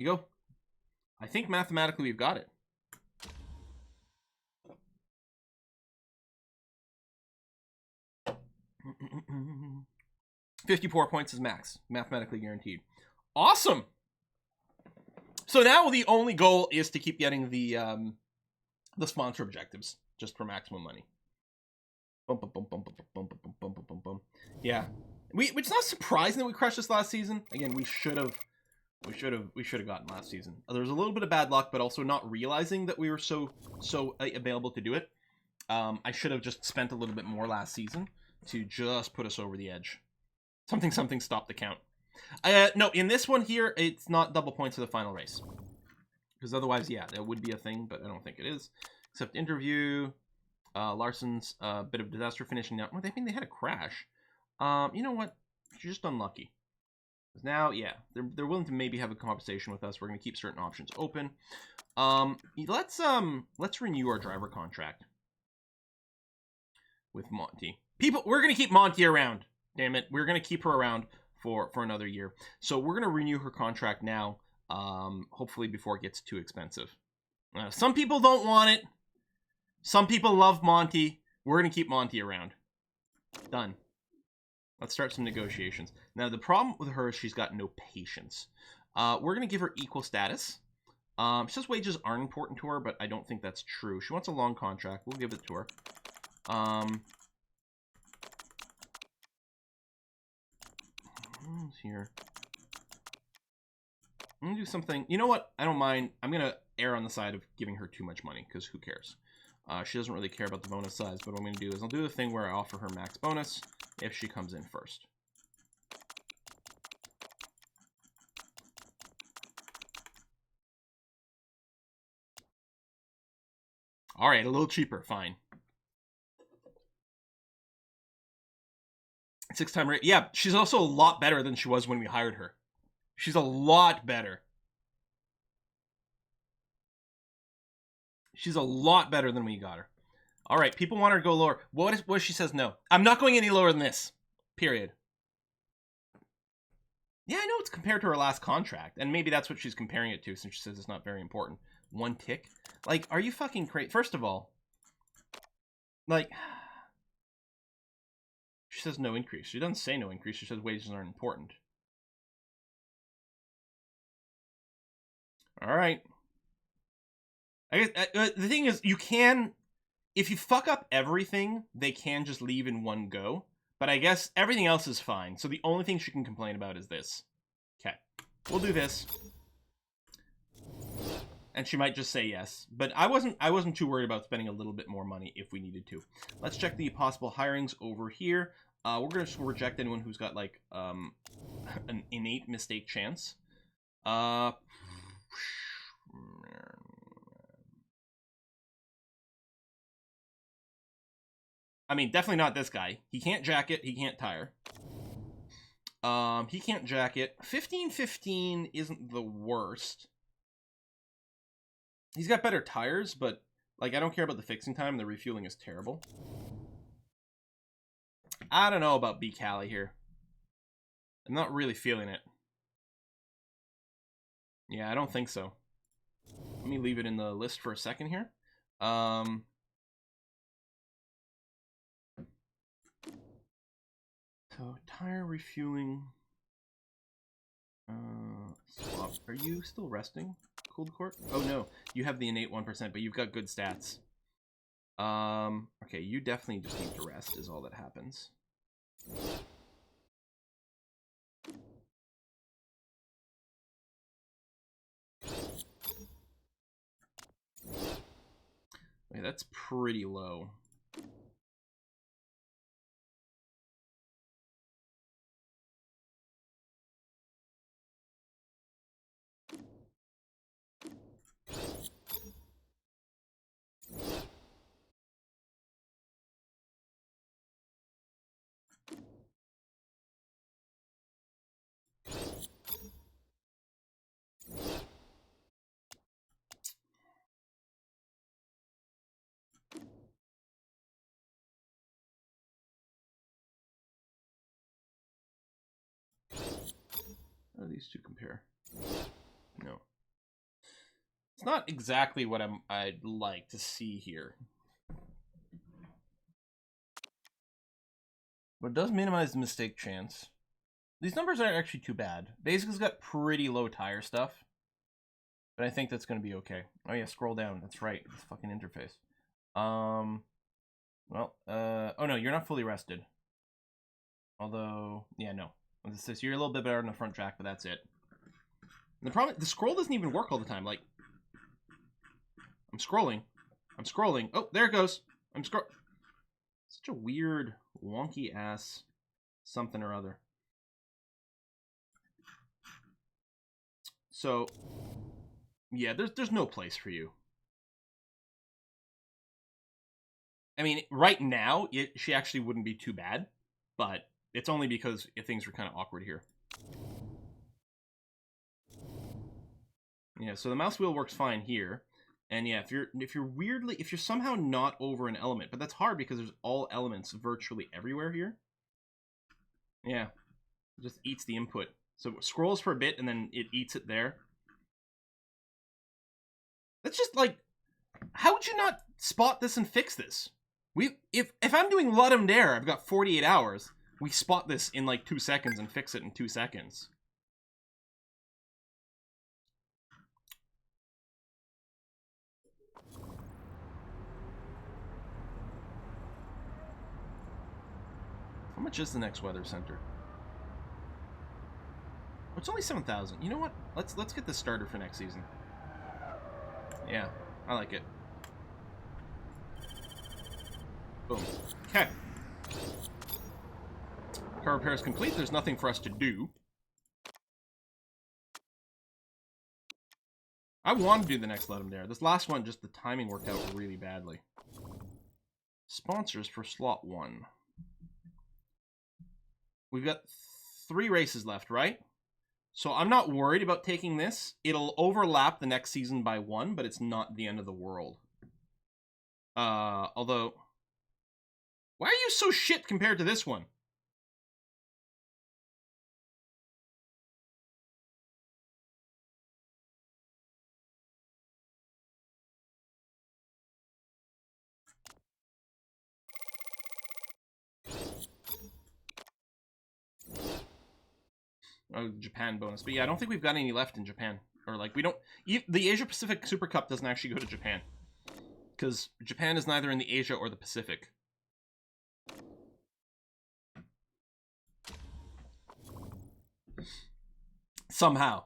You go. I think mathematically we've got it. $54 points is max. Mathematically guaranteed. Awesome! So now the only goal is to keep getting the sponsor objectives, just for maximum money. Yeah. It's not surprising that we crushed this last season. Again, we should have gotten last season. There was a little bit of bad luck, but also not realizing that we were so available to do it. I should have just spent a little bit more last season to just put us over the edge. Something stopped the count. No, in this one here, it's not double points for the final race. Because otherwise, yeah, that would be a thing, but I don't think it is. Except interview, Larson's bit of disaster finishing now. Well, I think they had a crash. You know what? You're just unlucky. Now, yeah, they're willing to maybe have a conversation with us. We're going to keep certain options open. Let's renew our driver contract with Monty. We're going to keep Monty around. Damn it, we're going to keep her around for another year. So we're going to renew her contract now, hopefully before it gets too expensive. Some people don't want it. Some people love Monty. We're going to keep Monty around. Done. Let's start some negotiations. Now, the problem with her is she's got no patience. We're going to give her equal status. She says wages aren't important to her, but I don't think that's true. She wants a long contract. We'll give it to her. Here. I'm going to do something. You know what? I don't mind. I'm going to err on the side of giving her too much money, because who cares? She doesn't really care about the bonus size, but what I'm going to do is I'll do the thing where I offer her max bonus if she comes in first. All right, a little cheaper, fine. 6-time rate. Yeah, she's also a lot better than she was when we hired her. She's a lot better. She's a lot better than we got her. All right, people want her to go lower. What if she says no? I'm not going any lower than this. Period. Yeah, I know it's compared to her last contract, and maybe that's what she's comparing it to, since she says it's not very important. 1 tick? Like, are you fucking crazy? First of all, like, she says no increase. She doesn't say no increase. She says wages aren't important. All right. I guess the thing is, you can, if you fuck up everything, they can just leave in one go. But I guess everything else is fine. So the only thing she can complain about is this. Okay, we'll do this. And she might just say yes. But I wasn't too worried about spending a little bit more money if we needed to. Let's check the possible hirings over here. We're going to reject anyone who's got, like, an innate mistake chance. I mean, definitely not this guy. He can't jack it. He can't tire. He can't jack it. 15-15 isn't the worst. He's got better tires, but, like, I don't care about the fixing time. The refueling is terrible. I don't know about B. Cali here. I'm not really feeling it. Yeah, I don't think so. Let me leave it in the list for a second here. So, tire refueling. Swap. Are you still resting, Cold Court? Oh no, you have the innate 1%, but you've got good stats. Okay, you definitely just need to rest, is all that happens. Okay, that's pretty low. How do these two compare? No. It's not exactly what I'd like to see here. But it does minimize the mistake chance. These numbers aren't actually too bad. Basic's got pretty low tire stuff. But I think that's going to be okay. Oh yeah, scroll down. That's right. This fucking interface. Well, oh no, you're not fully rested. Although, yeah, no. You're a little bit better on the front jack, but that's it. And the problem, the scroll doesn't even work all the time. Like, I'm scrolling. Oh, there it goes. Such a weird, wonky ass something or other. So, yeah, there's no place for you. I mean, right now, she actually wouldn't be too bad, but it's only because things are kind of awkward here. Yeah, so the mouse wheel works fine here. And yeah, if you're somehow not over an element, but that's hard because there's all elements virtually everywhere here. Yeah, it just eats the input. So it scrolls for a bit and then it eats it there. That's just like, how would you not spot this and fix this? If I'm doing Ludum Dare, I've got 48 hours. We spot this in like 2 seconds and fix it in 2 seconds. How much is the next weather center? Oh, it's only 7,000. You know what? Let's get this started for next season. Yeah, I like it. Boom. Okay. Car repair is complete. There's nothing for us to do. I want to do the next Let 'em Dare. This last one, just the timing worked out really badly. Sponsors for slot 1. We've got 3 races left, right? So I'm not worried about taking this. It'll overlap the next season by 1, but it's not the end of the world. Although... Why are you so shit compared to this one? Oh, Japan bonus. But yeah, I don't think we've got any left in Japan. Or like, we don't... The Asia Pacific Super Cup doesn't actually go to Japan. Because Japan is neither in the Asia or the Pacific. Somehow.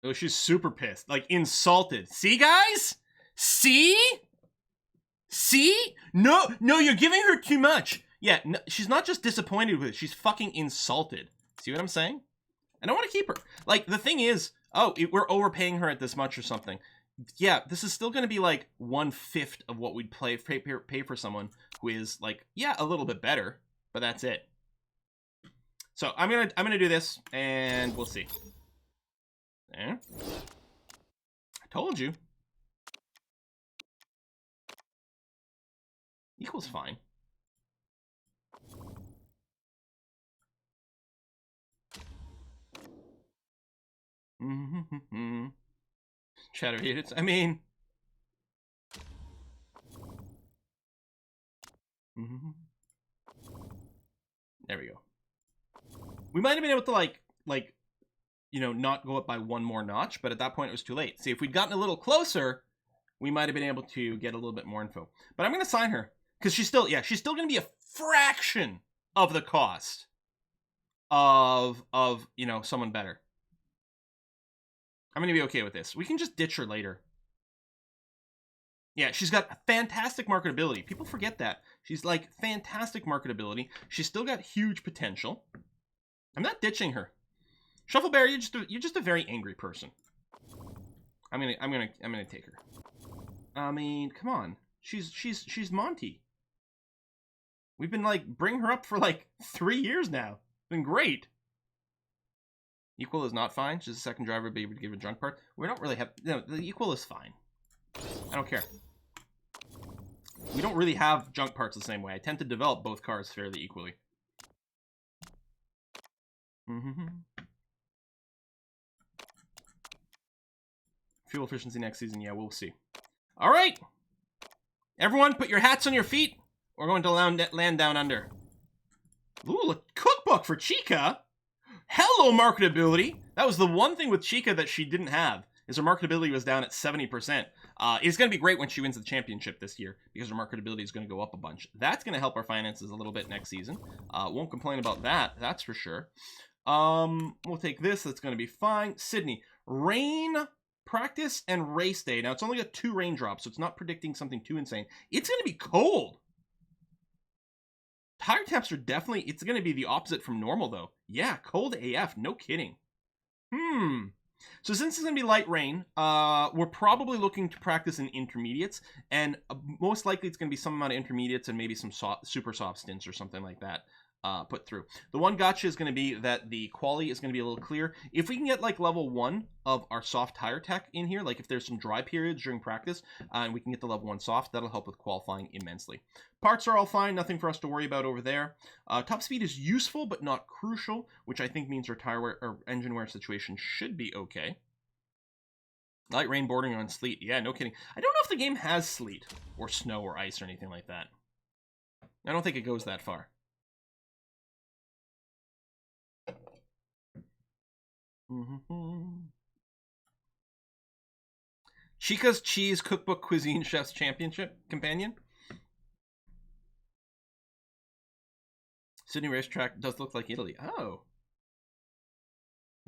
Oh, she's super pissed. Like, insulted. See, guys? See? See? No, you're giving her too much. Yeah, no, she's not just disappointed with it. She's fucking insulted. See what I'm saying? I don't want to keep her. Like, the thing is, we're overpaying her at this much or something. Yeah, this is still going to be like 1/5 of what we'd pay for someone who is like, yeah, a little bit better, but that's it. So I'm gonna do this, and we'll see. There. I told you. Equals fine. Chatter idiots. I mean... There we go. We might have been able to, like, you know, not go up by 1 more notch, but at that point it was too late. See, if we'd gotten a little closer, we might have been able to get a little bit more info. But I'm going to sign her, because she's still going to be a fraction of the cost of you know, someone better. I'm going to be okay with this. We can just ditch her later. Yeah, she's got fantastic marketability. People forget that. She's like fantastic marketability. She's still got huge potential. I'm not ditching her. Shuffleberry, you're just a very angry person. I'm gonna take her. I mean, come on. She's Monty. We've been like bringing her up for like 3 years now. It's been great. Equal is not fine. She's a second driver, be able to give a junk part. We don't really have... No, the equal is fine. I don't care. We don't really have junk parts the same way. I tend to develop both cars fairly equally. Mm-hmm. Fuel efficiency next season. Yeah, we'll see. All right. Everyone, put your hats on your feet. We're going to land down under. Ooh, a cookbook for Chica. Hello, marketability. That was the one thing with Chica that she didn't have, is her marketability was down at 70%. It's going to be great when she wins the championship this year, because her marketability is going to go up a bunch. That's going to help our finances a little bit next season. Won't complain about that, that's for sure. We'll take this. That's going to be fine. Sydney, rain, practice, and race day. Now, it's only got 2 raindrops, so it's not predicting something too insane. It's going to be cold. Tire temps are definitely, it's going to be the opposite from normal, though. Yeah, cold AF, no kidding. So since it's going to be light rain, we're probably looking to practice in intermediates, and most likely it's going to be some amount of intermediates and maybe some super soft stints or something like that put through. The one gotcha is going to be that the quality is going to be a little clear. If we can get like level 1 of our soft tire tech in here, like if there's some dry periods during practice, and we can get the level 1 soft, that'll help with qualifying immensely. Parts are all fine, nothing for us to worry about over there. Top speed is useful, but not crucial, which I think means our tire wear or engine wear situation should be okay. Light rain bordering on sleet. Yeah, no kidding. I don't know if the game has sleet or snow or ice or anything like that. I don't think it goes that far. Chica's Cheese Cookbook Cuisine Chef's Championship Companion. Sydney Racetrack does look like Italy. Oh.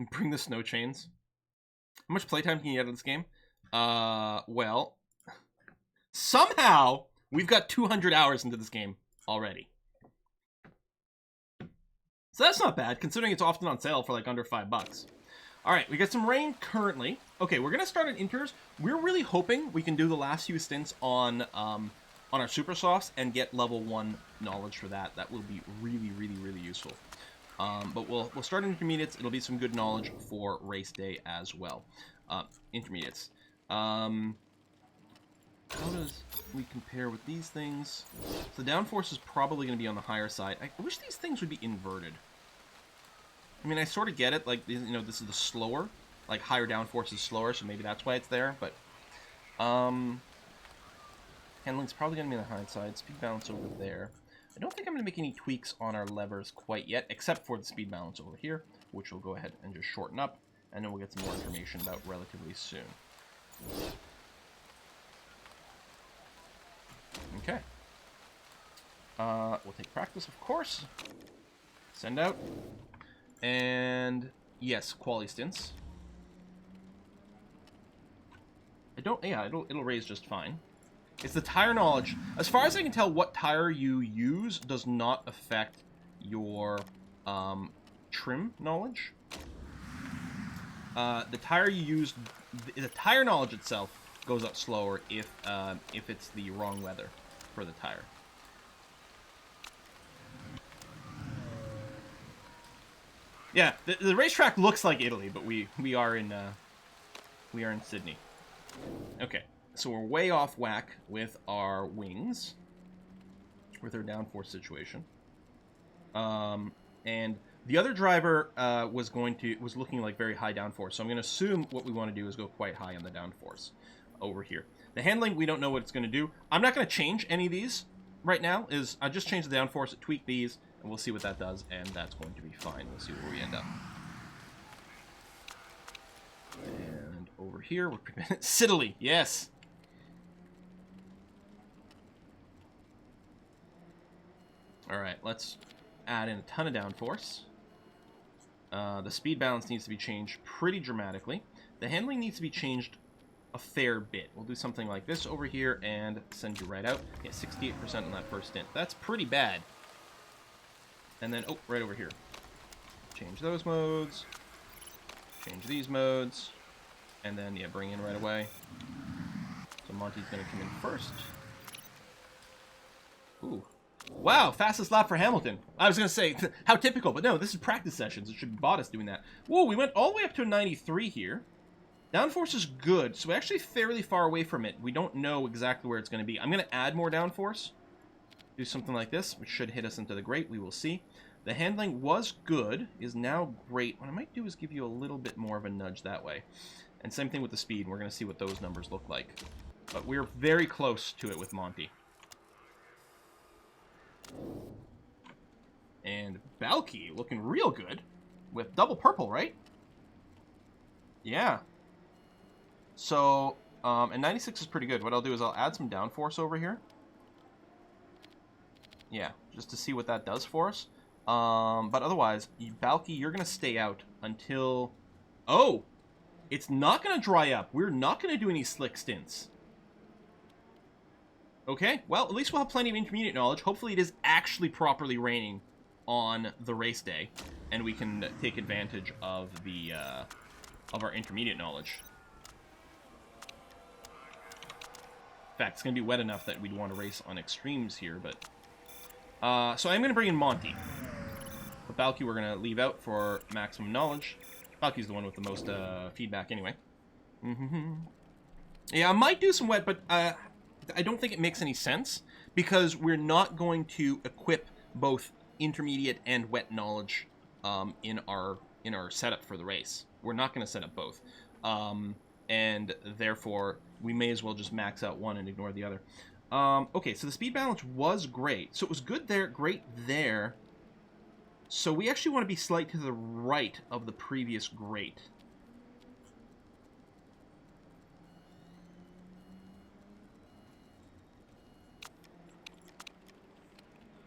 Bring the snow chains. How much playtime can you get out of this game? Well, somehow we've got 200 hours into this game already. So that's not bad, considering it's often on sale for like under $5. All right, we got some rain currently. Okay, we're gonna start at inters. We're really hoping we can do the last few stints on our super softs and get level 1 knowledge for that. That will be really, really, really useful. But we'll start in intermediates. It'll be some good knowledge for race day as well. Intermediates. How does we compare with these things? So the downforce is probably going to be on the higher side. I wish these things would be inverted. I mean, I sort of get it. Like, you know, this is the slower. Like, higher downforce is slower, so maybe that's why it's there. But, handling's probably going to be on the high side. Speed balance over there. I don't think I'm going to make any tweaks on our levers quite yet, except for the speed balance over here, which we'll go ahead and just shorten up, and then we'll get some more information about relatively soon. Okay. We'll take practice, of course. Send out. And, yes, quality stints. It'll raise just fine. It's the tire knowledge. As far as I can tell, what tire you use does not affect your trim knowledge. The tire you use, the tire knowledge itself goes up slower if it's the wrong weather for the tire. Yeah, the racetrack looks like Italy, but we are in Sydney. Okay. So we're way off whack with our wings, with our downforce situation. And the other driver was looking like very high downforce. So I'm going to assume what we want to do is go quite high on the downforce over here. The handling, we don't know what it's going to do. I'm not going to change any of these right now. I just changed the downforce, tweak these, and we'll see what that does, and that's going to be fine. We'll see where we end up. And over here, we're Siddeley, yes. All right, let's add in a ton of downforce. The speed balance needs to be changed pretty dramatically. The handling needs to be changed a fair bit. We'll do something like this over here and send you right out. Yeah, 68% on that first stint. That's pretty bad. And then, oh, right over here. Change those modes. Change these modes. And then, yeah, bring in right away. So Monty's going to come in first. Ooh. Wow, fastest lap for Hamilton. I was going to say, how typical, but no, this is practice sessions. It should be Bottas doing that. Whoa, we went all the way up to a 93 here. Downforce is good, so we're actually fairly far away from it. We don't know exactly where it's going to be. I'm going to add more downforce. do something like this, which should hit us into the grate. We will see. The handling was good, is now great. What I might do is give you a little bit more of a nudge that way. And same thing with the speed. We're going to see what those numbers look like. But we're very close to it with Monty. And Balky looking real good with double purple, right? Yeah. So, and 96 is pretty good. What I'll do is I'll add some downforce over here. Yeah, just to see what that does for us. But otherwise, Balky, you're going to stay out until... Oh! It's not going to dry up. We're not going to do any slick stints. Okay, well, at least we'll have plenty of intermediate knowledge. Hopefully it is actually properly raining on the race day, and we can take advantage of the of our intermediate knowledge. In fact, it's going to be wet enough that we'd want to race on extremes here, but... so I'm going to bring in Monty. But Balky we're going to leave out for maximum knowledge. Balky's the one with the most feedback anyway. Yeah, I might do some wet, but I don't think it makes any sense, because we're not going to equip both intermediate and wet knowledge in our setup for the race. We're not going to set up both. And therefore, we may as well just max out one and ignore the other. Okay, so the speed balance was great. So it was good there, great there. So we actually want to be slight to the right of the previous great.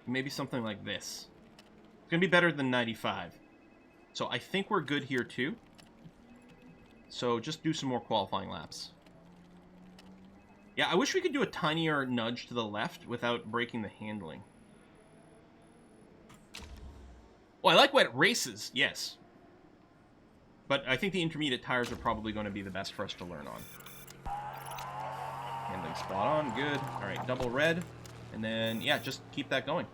Maybe something like this. It's going to be better than 95. So I think we're good here too. So just do some more qualifying laps. Yeah, I wish we could do a tinier nudge to the left without breaking the handling. Well, I like wet races, yes. But I think the intermediate tires are probably going to be the best for us to learn on. Handling spot on, good. All right, double red. And then, yeah, just keep that going.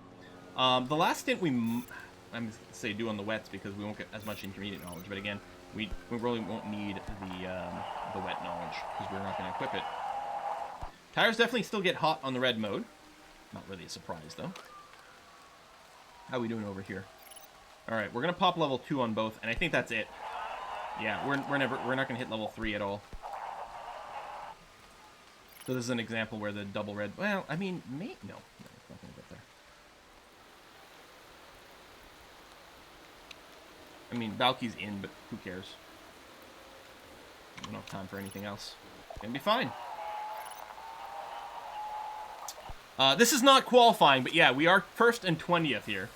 The last stint I'm going to say do on the wets because we won't get as much intermediate knowledge. But again, we really won't need the wet knowledge because we're not going to equip it. Tires definitely still get hot on the red mode. Not really a surprise, though. How are we doing over here? All right, we're going to pop level 2 on both, and I think that's it. Yeah, we're not going to hit level 3 at all. So this is an example where the double red... Well, I mean, no, it's not going to get there. I mean, Balky's in, but who cares? We don't have time for anything else. It's going to be fine. This is not qualifying, but yeah, we are 1st and 20th here.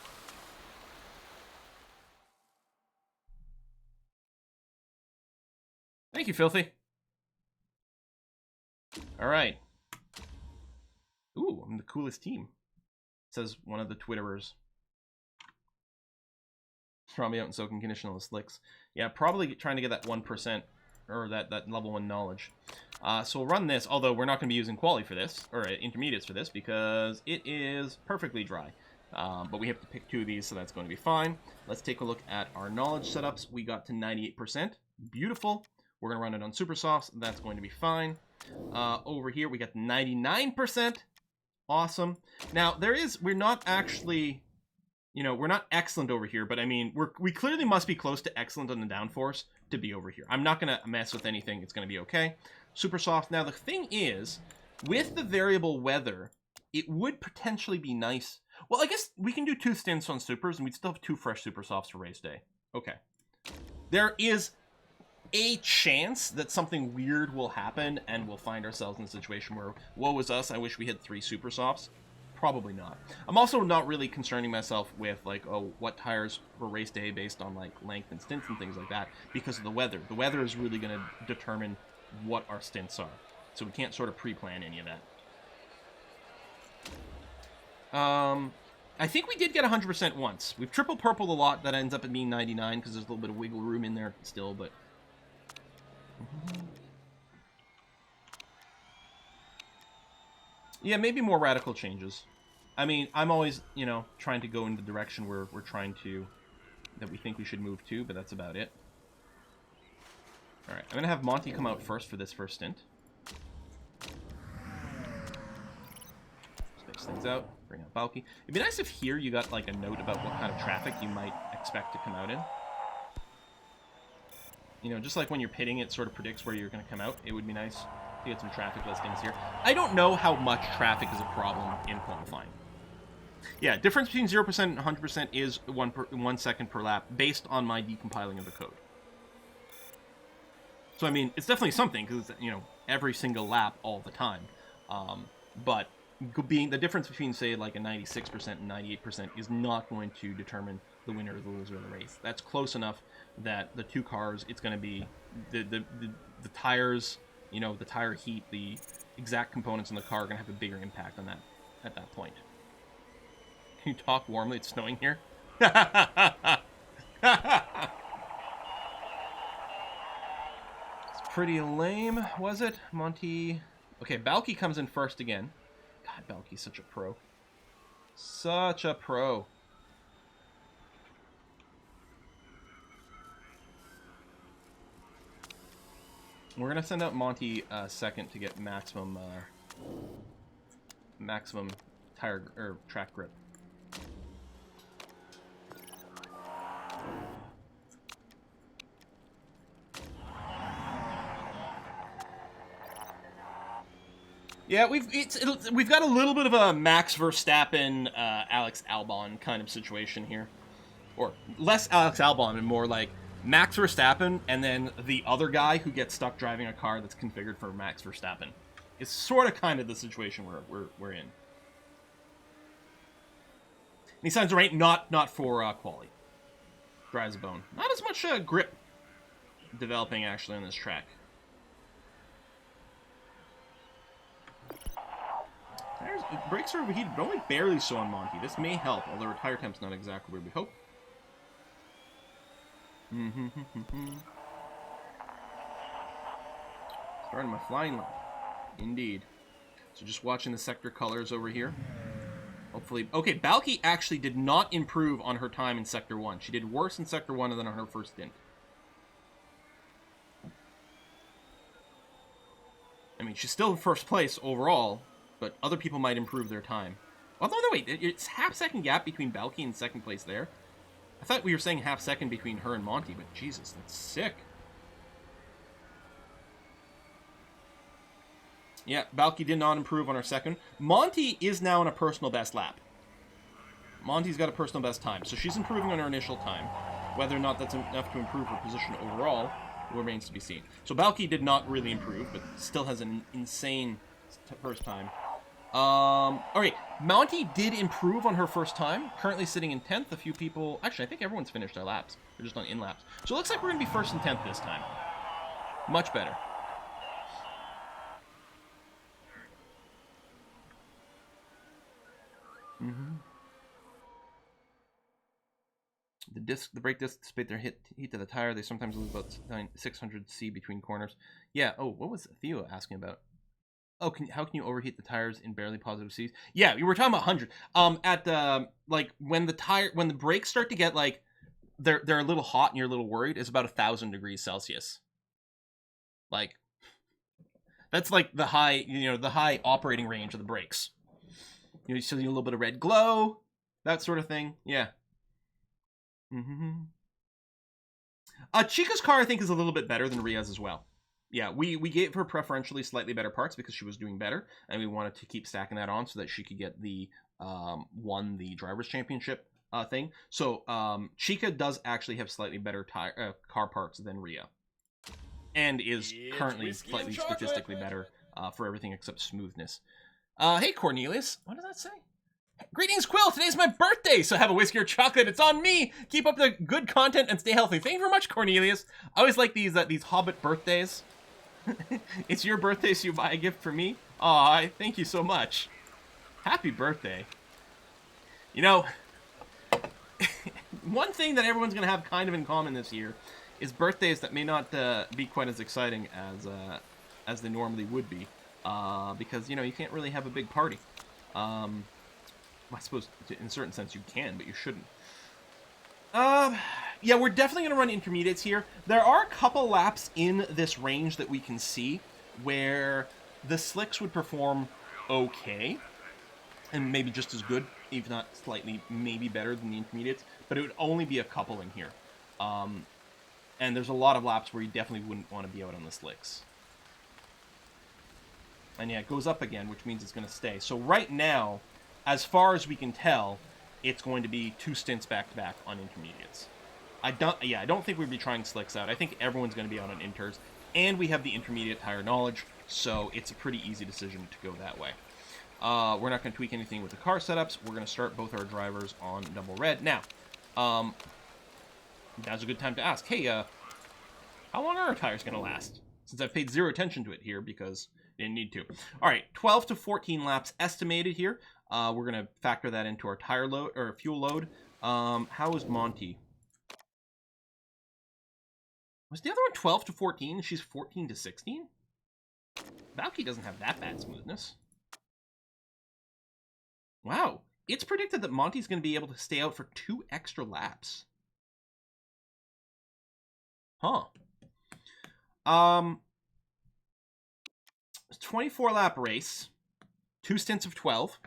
Thank you, Filthy. All right. Ooh, I'm the coolest team, says one of the Twitterers. Probably out in soaking condition on the slicks. Yeah, probably trying to get that 1%, or that level 1 knowledge. So we'll run this, although we're not going to be using quali for this, or intermediates for this, because it is perfectly dry. But we have to pick 2 of these, so that's going to be fine. Let's take a look at our knowledge setups. We got to 98%. Beautiful. We're going to run it on Super Softs. That's going to be fine. Over here, we got 99%. Awesome. Now, we're not actually, we're not excellent over here, but I mean, we clearly must be close to excellent on the downforce to be over here. I'm not going to mess with anything. It's going to be okay. Super soft. Now, the thing is, with the variable weather, it would potentially be nice. Well, I guess we can do 2 stints on supers, and we'd still have 2 fresh super softs for race day. Okay. There is a chance that something weird will happen, and we'll find ourselves in a situation where, woe is us, I wish we had 3 super softs. Probably not. I'm also not really concerning myself with, like, oh, what tires for race day based on, like, length and stints and things like that because of the weather. The weather is really going to determine what our stints are. So we can't sort of pre-plan any of that. I think we did get 100% once. We've triple purpled a lot. That ends up at being 99 because there's a little bit of wiggle room in there still, but... Yeah, maybe more radical changes. I mean, I'm always, trying to go in the direction where we're trying to... that we think we should move to, but that's about it. Alright, I'm going to have Monty come out first for this first stint. Stay things out. Bring out Balky. It'd be nice if here you got like a note about what kind of traffic you might expect to come out in. You know, just like when you're pitting, it sort of predicts where you're going to come out. It would be nice to get some traffic listings here. I don't know how much traffic is a problem in qualifying. Yeah, difference between 0% and 100% is 1 second per lap, based on my decompiling of the code. So, I mean, it's definitely something, because it's, you know, every single lap all the time. But being the difference between, say, like a 96% and 98% is not going to determine the winner or the loser of the race. That's close enough that the two cars, it's going to be the tires, you know, the tire heat, the exact components in the car are going to have a bigger impact on that at that point. Can you talk warmly? It's snowing here. It's pretty lame, was it? Monty. Okay, Balky comes in first again. God, Balky's such a pro. Such a pro. We're gonna send out Monty second to get maximum tire or track grip. Yeah, we've got a little bit of a Max Verstappen, Alex Albon kind of situation here, or less Alex Albon and more like Max Verstappen and then the other guy who gets stuck driving a car that's configured for Max Verstappen. It's sort of kind of the situation we're in. And he signs a rank not for quali. Dry as a bone. Not as much grip developing actually on this track. Brakes are overheated, but only barely so on Monty. This may help, although our tire temp's not exactly where we hope. Starting my flying lap. Indeed. So just watching the sector colors over here. Hopefully... Okay, Balky actually did not improve on her time in Sector 1. She did worse in Sector 1 than on her first stint. I mean, she's still in first place overall, but other people might improve their time. Although, no, wait, it's half-second gap between Balky and second place there. I thought we were saying half-second between her and Monty, but Jesus, that's sick. Yeah, Balky did not improve on her second. Monty is now in a personal best lap. Monty's got a personal best time, so she's improving on her initial time. Whether or not that's enough to improve her position overall remains to be seen. So Balky did not really improve, but still has an insane first time. Alright, Monty did improve on her first time, currently sitting in 10th. A few people, actually I think everyone's finished their laps. They're just on in-laps. So it looks like we're going to be first and 10th this time. Much better. The brake discs dissipate their heat to the tire. They sometimes lose about 600 C between corners. Yeah, oh, what was Theo asking about? Oh, how can you overheat the tires in barely positive C's? Yeah, we were talking about 100. Like when the brakes start to get like they're a little hot and you're a little worried, it's about 1,000 degrees Celsius. Like that's like the high operating range of the brakes. You see a little bit of red glow, that sort of thing. Yeah. Chica's car I think is a little bit better than Ria's as well. Yeah, we gave her preferentially slightly better parts because she was doing better, and we wanted to keep stacking that on so that she could get the won the drivers championship thing. So Chica does actually have slightly better car parts than Ria, and is currently slightly statistically better for everything except smoothness. Hey Cornelius, what does that say? Greetings, Quill. Today's my birthday, so have a whiskey or chocolate. It's on me. Keep up the good content and stay healthy. Thank you very much, Cornelius. I always like these Hobbit birthdays. It's your birthday, so you buy a gift for me. Aw, thank you so much. Happy birthday. You know, one thing that everyone's gonna have kind of in common this year is birthdays that may not be quite as exciting as they normally would be, because you know you can't really have a big party. I suppose in a certain sense you can, but you shouldn't. Yeah, we're definitely going to run intermediates here. There are a couple laps in this range that we can see where the slicks would perform okay. and maybe just as good, if not slightly maybe better than the intermediates, but it would only be a couple in here. And there's a lot of laps where you definitely wouldn't want to be out on the slicks. And yeah, it goes up again, which means it's going to stay. So right now, as far as we can tell, it's going to be 2 stints back-to-back on intermediates. I don't think we'd be trying slicks out. I think everyone's going to be out on inters, and we have the intermediate tire knowledge, so it's a pretty easy decision to go that way. We're not going to tweak anything with the car setups. We're going to start both our drivers on double red. Now, now's a good time to ask, hey, how long are our tires going to last? Since I've paid zero attention to it here because I didn't need to. All right, 12 to 14 laps estimated here. We're going to factor that into our tire load or fuel load. How is Monty? Was the other one 12 to 14? She's 14 to 16? Valky doesn't have that bad smoothness. Wow. It's predicted that Monty's going to be able to stay out for 2 extra laps. Huh. It's a 24-lap race. 2 stints of 12.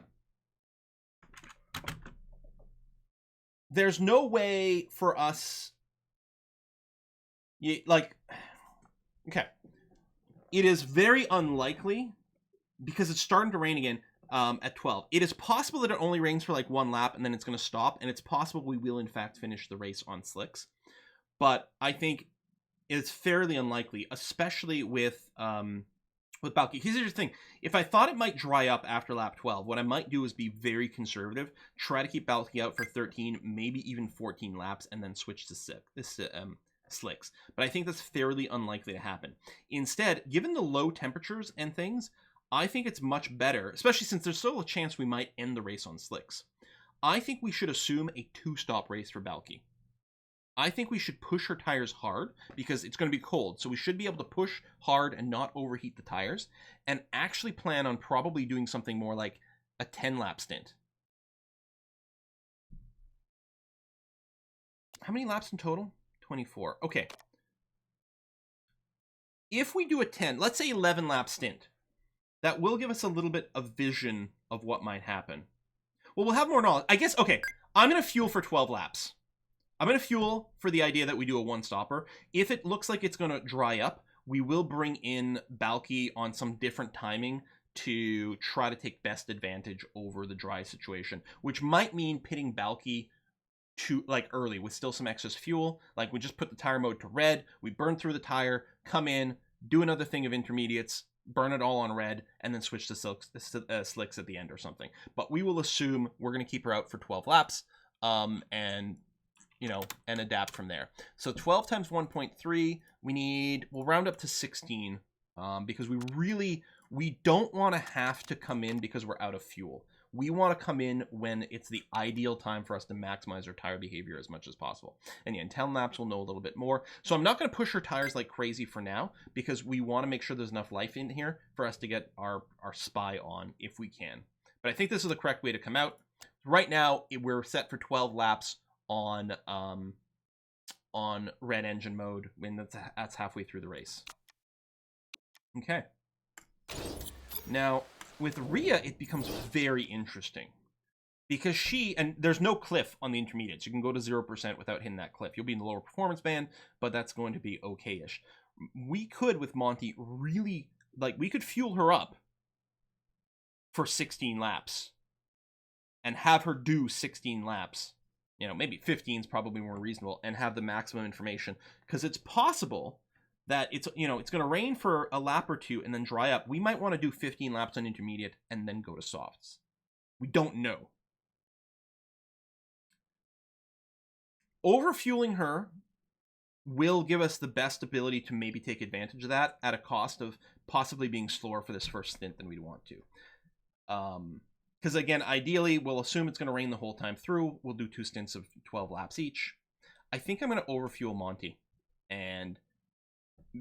There's no way for us... okay. It is very unlikely, because it's starting to rain again at 12. It is possible that it only rains for like 1 lap and then it's going to stop, and it's possible we will in fact finish the race on slicks. But I think it's fairly unlikely, especially with Balky. Here's the thing. If I thought it might dry up after lap 12, what I might do is be very conservative, try to keep Balky out for 13, maybe even 14 laps, and then switch to slicks. But I think that's fairly unlikely to happen. Instead, given the low temperatures and things, I think it's much better, especially since there's still a chance we might end the race on slicks. I think we should assume a 2-stop race for Balky. I think we should push her tires hard because it's going to be cold. So we should be able to push hard and not overheat the tires, and actually plan on probably doing something more like a 10-lap stint. How many laps in total? 24. Okay. If we do a 10, let's say 11-lap stint, that will give us a little bit of vision of what might happen. Well, we'll have more knowledge. I guess, okay, I'm going to fuel for 12 laps. I'm going to fuel for the idea that we do a 1-stopper. If it looks like it's going to dry up, we will bring in Balky on some different timing to try to take best advantage over the dry situation, which might mean pitting Balky to like early with still some excess fuel. Like we just put the tire mode to red, we burn through the tire, come in, do another thing of intermediates, burn it all on red, and then switch to slicks at the end or something. But we will assume we're going to keep her out for 12 laps, and adapt from there. So 12 times 1.3, we'll round up to 16, because we don't want to have to come in because we're out of fuel. We want to come in when it's the ideal time for us to maximize our tire behavior as much as possible. And yeah, in 10 laps, we'll know a little bit more. So I'm not going to push her tires like crazy for now, because we want to make sure there's enough life in here for us to get our spy on if we can. But I think this is the correct way to come out. Right now, we're set for 12 laps on red engine mode, and that's halfway through the race. Okay. Now, with Rhea, it becomes very interesting because and there's no cliff on the intermediates. You can go to 0% without hitting that cliff. You'll be in the lower performance band, but that's going to be okay-ish. We could, with Monty, really, we could fuel her up for 16 laps and have her do 16 laps. Maybe 15 is probably more reasonable, and have the maximum information, because it's possible that it's going to rain for a lap or two and then dry up. We might want to do 15 laps on intermediate and then go to softs. We don't know. Overfueling her will give us the best ability to maybe take advantage of that at a cost of possibly being slower for this first stint than we'd want to. Because again, ideally, we'll assume it's going to rain the whole time through. We'll do 2 stints of 12 laps each. I think I'm going to overfuel Monty, and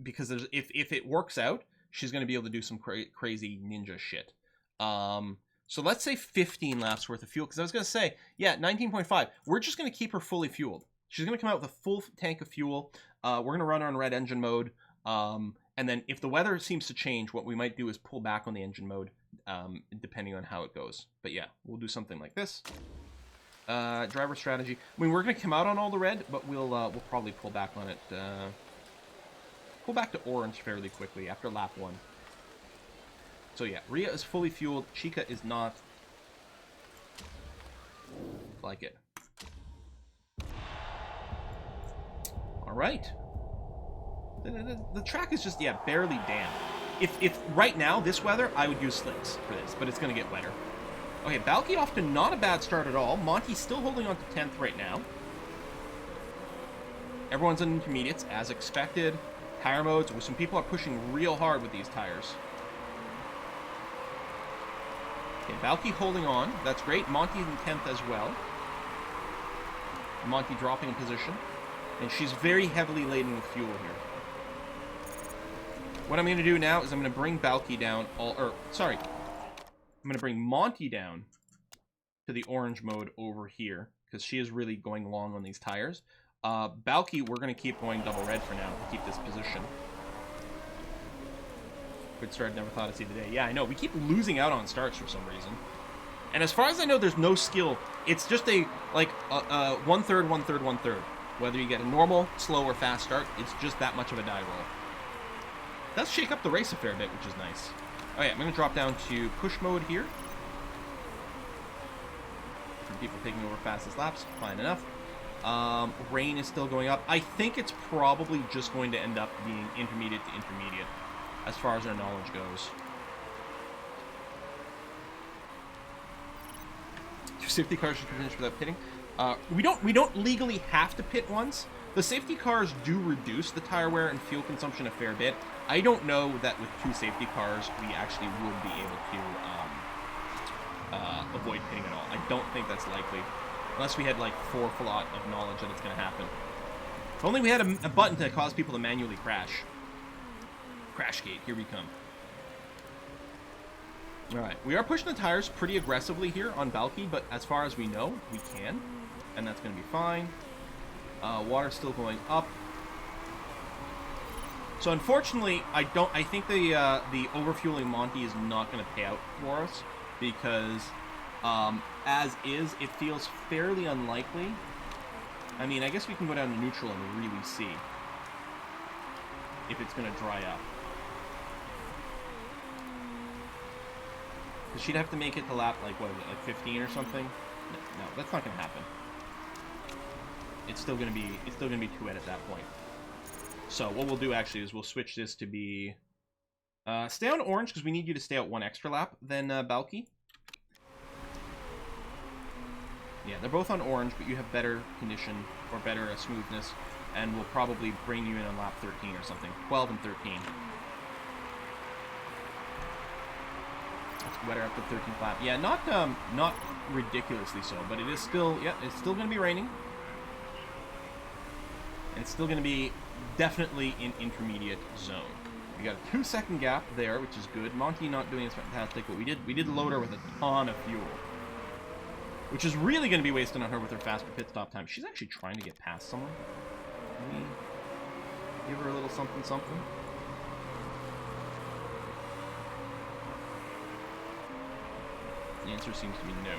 because if it works out, she's going to be able to do some crazy ninja shit. So let's say 15 laps worth of fuel, because I was going to say, yeah, 19.5. We're just going to keep her fully fueled. She's going to come out with a full tank of fuel. We're going to run her on red engine mode. And then if the weather seems to change, what we might do is pull back on the engine mode depending on how it goes. But yeah, we'll do something like this. Driver strategy. I mean, we're going to come out on all the red, but we'll probably pull back on it. Pull back to orange fairly quickly after lap 1. So yeah, Rhea is fully fueled. Chica is not. Like it. All right. The track is just, yeah, barely damp. If right now, this weather, I would use slicks for this, but it's going to get wetter. Okay, Balky off to not a bad start at all. Monty's still holding on to 10th right now. Everyone's in intermediates, as expected. Tire modes, some people are pushing real hard with these tires. Okay, Balky holding on. That's great. Monty in 10th as well. Monty dropping in position. And she's very heavily laden with fuel here. What I'm going to do now is I'm going to bring Balky down, I'm going to bring Monty down to the orange mode over here, because she is really going long on these tires. Balky, we're going to keep going double red for now to keep this position. Good start, never thought I'd see the day. Yeah, I know, we keep losing out on starts for some reason. And as far as I know, there's no skill. It's just a, like, 1/3, 1/3, 1/3. Whether you get a normal, slow, or fast start, it's just that much of a die roll. Does shake up the race a fair bit, which is nice. Oh yeah, I'm going to drop down to push mode here. Different people taking over fastest laps, fine enough. Rain is still going up. I think it's probably just going to end up being intermediate to intermediate, as far as our knowledge goes. Safety cars should finish without pitting. We don't legally have to pit once. The safety cars do reduce the tire wear and fuel consumption a fair bit. I don't know that with 2 safety cars we actually would be able to avoid pitting at all. I don't think that's likely, unless we had like forethought of knowledge that it's going to happen. If only we had a button to cause people to manually crash. Crashgate, here we come. Alright, we are pushing the tires pretty aggressively here on Balky, but as far as we know, we can. And that's going to be fine. Water's still going up. So unfortunately, I think the overfueling Monty is not going to pay out for us, because as is, it feels fairly unlikely. I mean, I guess we can go down to neutral and really see if it's going to dry up. Because she'd have to make it to lap, like, what is it, like 15 or something? No, that's not going to happen. It's still going to be 2-ed at that point. So what we'll do actually is we'll switch this to be stay on orange, because we need you to stay out 1 extra lap than Balky. Yeah, they're both on orange, but you have better condition or better smoothness, and we'll probably bring you in on lap 13 or something. 12 and 13. It's wetter after 13th lap. Yeah, not ridiculously so, but it is still, yeah, it's still going to be raining. And it's still going to be definitely in intermediate zone. We got a 2-second gap there, which is good. Monty not doing as fantastic, but we did load her with a ton of fuel, which is really going to be wasted on her with her faster pit stop time. She's actually trying to get past someone. Can we give her a little something something? The answer seems to be no.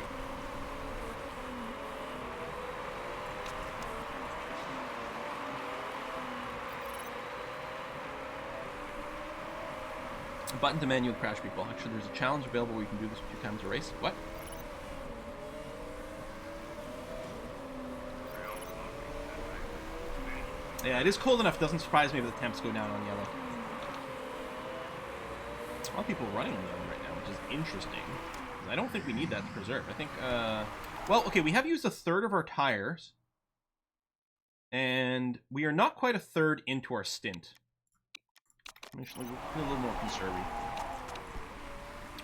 A button to manually crash people. Actually, there's a challenge available where you can do this 2 times a race. What? Yeah, it is cold enough. Doesn't surprise me if the temps go down on yellow. A lot of people running on yellow right now, which is interesting. I don't think we need that to preserve. I think, well, okay, we have used 1/3 of our tires. And we are not quite 1/3 into our stint. I'm just a little more conservative,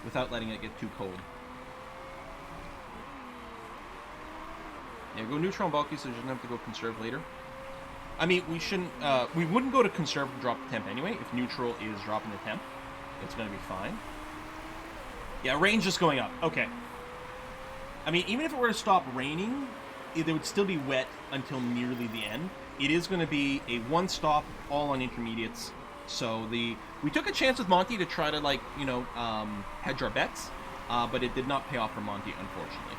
without letting it get too cold. Yeah, go neutral and bulky so you don't have to go conserve later. I mean, we shouldn't, we wouldn't go to conserve to drop the temp anyway. If neutral is dropping the temp, it's going to be fine. Yeah, rain's just going up. Okay. I mean, even if it were to stop raining, it would still be wet until nearly the end. It is going to be a 1 stop, all on intermediates, So we took a chance with Monty to try to, like, you know, hedge our bets, but it did not pay off for Monty, unfortunately.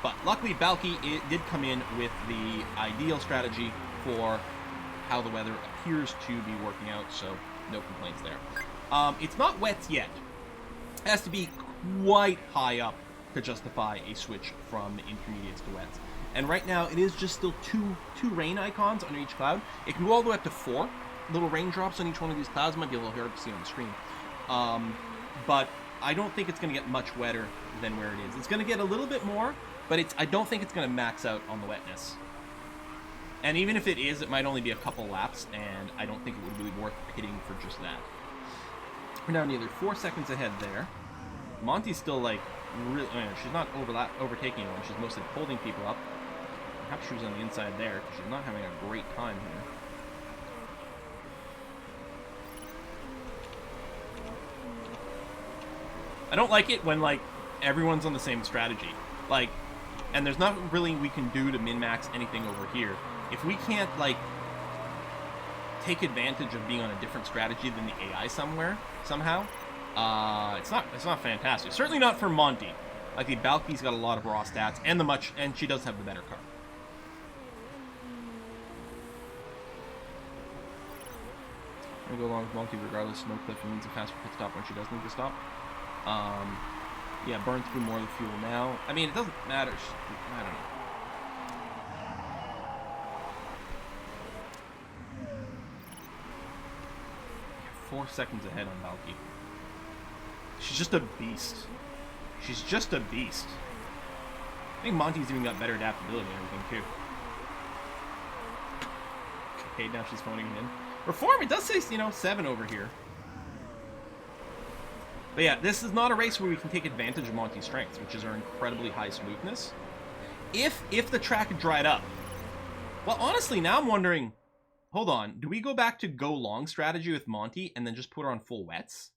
But luckily, Balky did come in with the ideal strategy for how the weather appears to be working out, so no complaints there. It's not wets yet. It has to be quite high up to justify a switch from intermediates to wets. And right now, it is just still two rain icons under each cloud. It can go all the way up to 4 little raindrops on each one of these clouds. Might be a little hard to see on the screen. But I don't think it's going to get much wetter than where it is. It's going to get a little bit more, but I don't think it's going to max out on the wetness. And even if it is, it might only be a couple laps, and I don't think it would be worth pitting for just that. We're now nearly 4 seconds ahead there. Monty's still, like, really... she's not overtaking anyone. She's mostly holding people up. Perhaps she was on the inside there, because she's not having a great time here. I don't like it when, like, everyone's on the same strategy. Like, and there's not really we can do to min-max anything over here. If we can't, like, take advantage of being on a different strategy than the AI somehow, it's not fantastic. Certainly not for Monty. Like, the Balky's got a lot of raw stats, and she does have the better car. I'm gonna go along with Monty regardless. Snowcliff needs a faster pit stop when she does need to stop. Yeah, burn through more of the fuel now. I mean, it doesn't matter. I don't know. 4 seconds ahead on Balky. She's just a beast. She's just a beast. I think Monty's even got better adaptability and everything, too. Okay, now she's phoning it in. Reform, it does say, you know, 7 over here. But yeah, this is not a race where we can take advantage of Monty's strengths, which is her incredibly high smoothness. If the track had dried up. Well, honestly, now I'm wondering, hold on, do we go back to go long strategy with Monty and then just put her on full wets?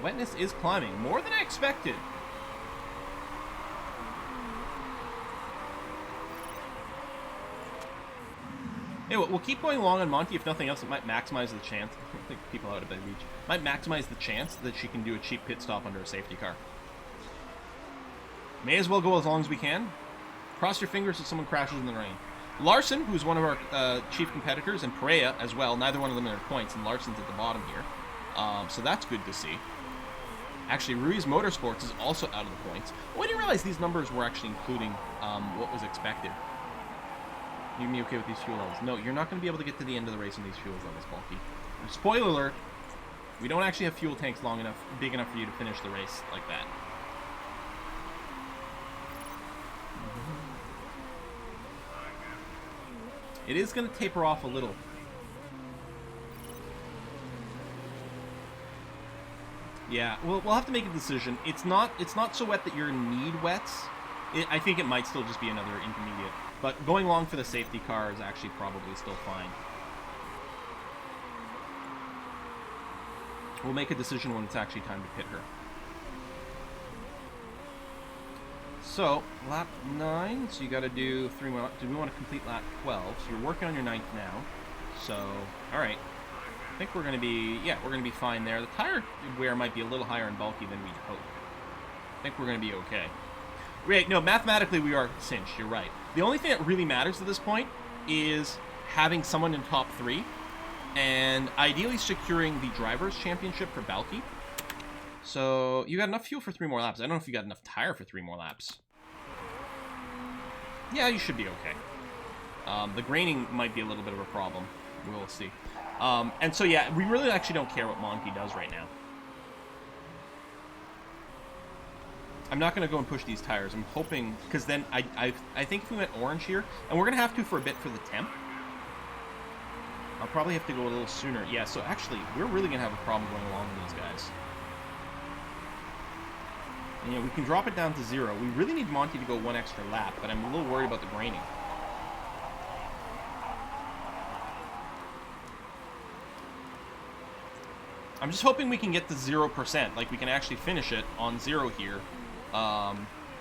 Wetness is climbing, more than I expected. Hey, we'll keep going long on Monty. If nothing else, it might maximize the chance. I think people out of bed reach. Might maximize the chance that she can do a cheap pit stop under a safety car. May as well go as long as we can. Cross your fingers if someone crashes in the rain. Larson, who's one of our chief competitors, and Perea as well. Neither one of them are points, and Larson's at the bottom here. So that's good to see. Actually, Ruiz Motorsports is also out of the points. Oh, I didn't realize these numbers were actually including what was expected. You gonna be okay with these fuel levels? No, you're not going to be able to get to the end of the race on these fuel levels, Balky. Spoiler alert, we don't actually have fuel tanks big enough for you to finish the race like that. It is going to taper off a little. Yeah, we'll have to make a decision. It's not so wet that you're in need wets. I think it might still just be another intermediate. But going long for the safety car is actually probably still fine. We'll make a decision when it's actually time to pit her. So, lap 9, so you gotta do 3 more. Do we want to complete lap 12? So you're working on your 9th now. So, alright. I think we're gonna be, we're gonna be fine there. The tire wear might be a little higher and bulky than we'd hope. I think we're gonna be okay. Right, no, mathematically we are cinched, you're right. The only thing that really matters at this point is having someone in top 3 and ideally securing the Drivers' Championship for Balky. So, you got enough fuel for 3 more laps. I don't know if you got enough tire for 3 more laps. Yeah, you should be okay. The graining might be a little bit of a problem. We'll see. And so, yeah, we really actually don't care what Monty does right now. I'm not going to go and push these tires. I'm hoping, because then I think if we went orange here, and we're going to have to for a bit for the temp. I'll probably have to go a little sooner. Yeah, so actually, we're really going to have a problem going along with these guys. And, we can drop it down to 0. We really need Monty to go 1 extra lap, but I'm a little worried about the graining. I'm just hoping we can get to 0%. Like, we can actually finish it on 0 here.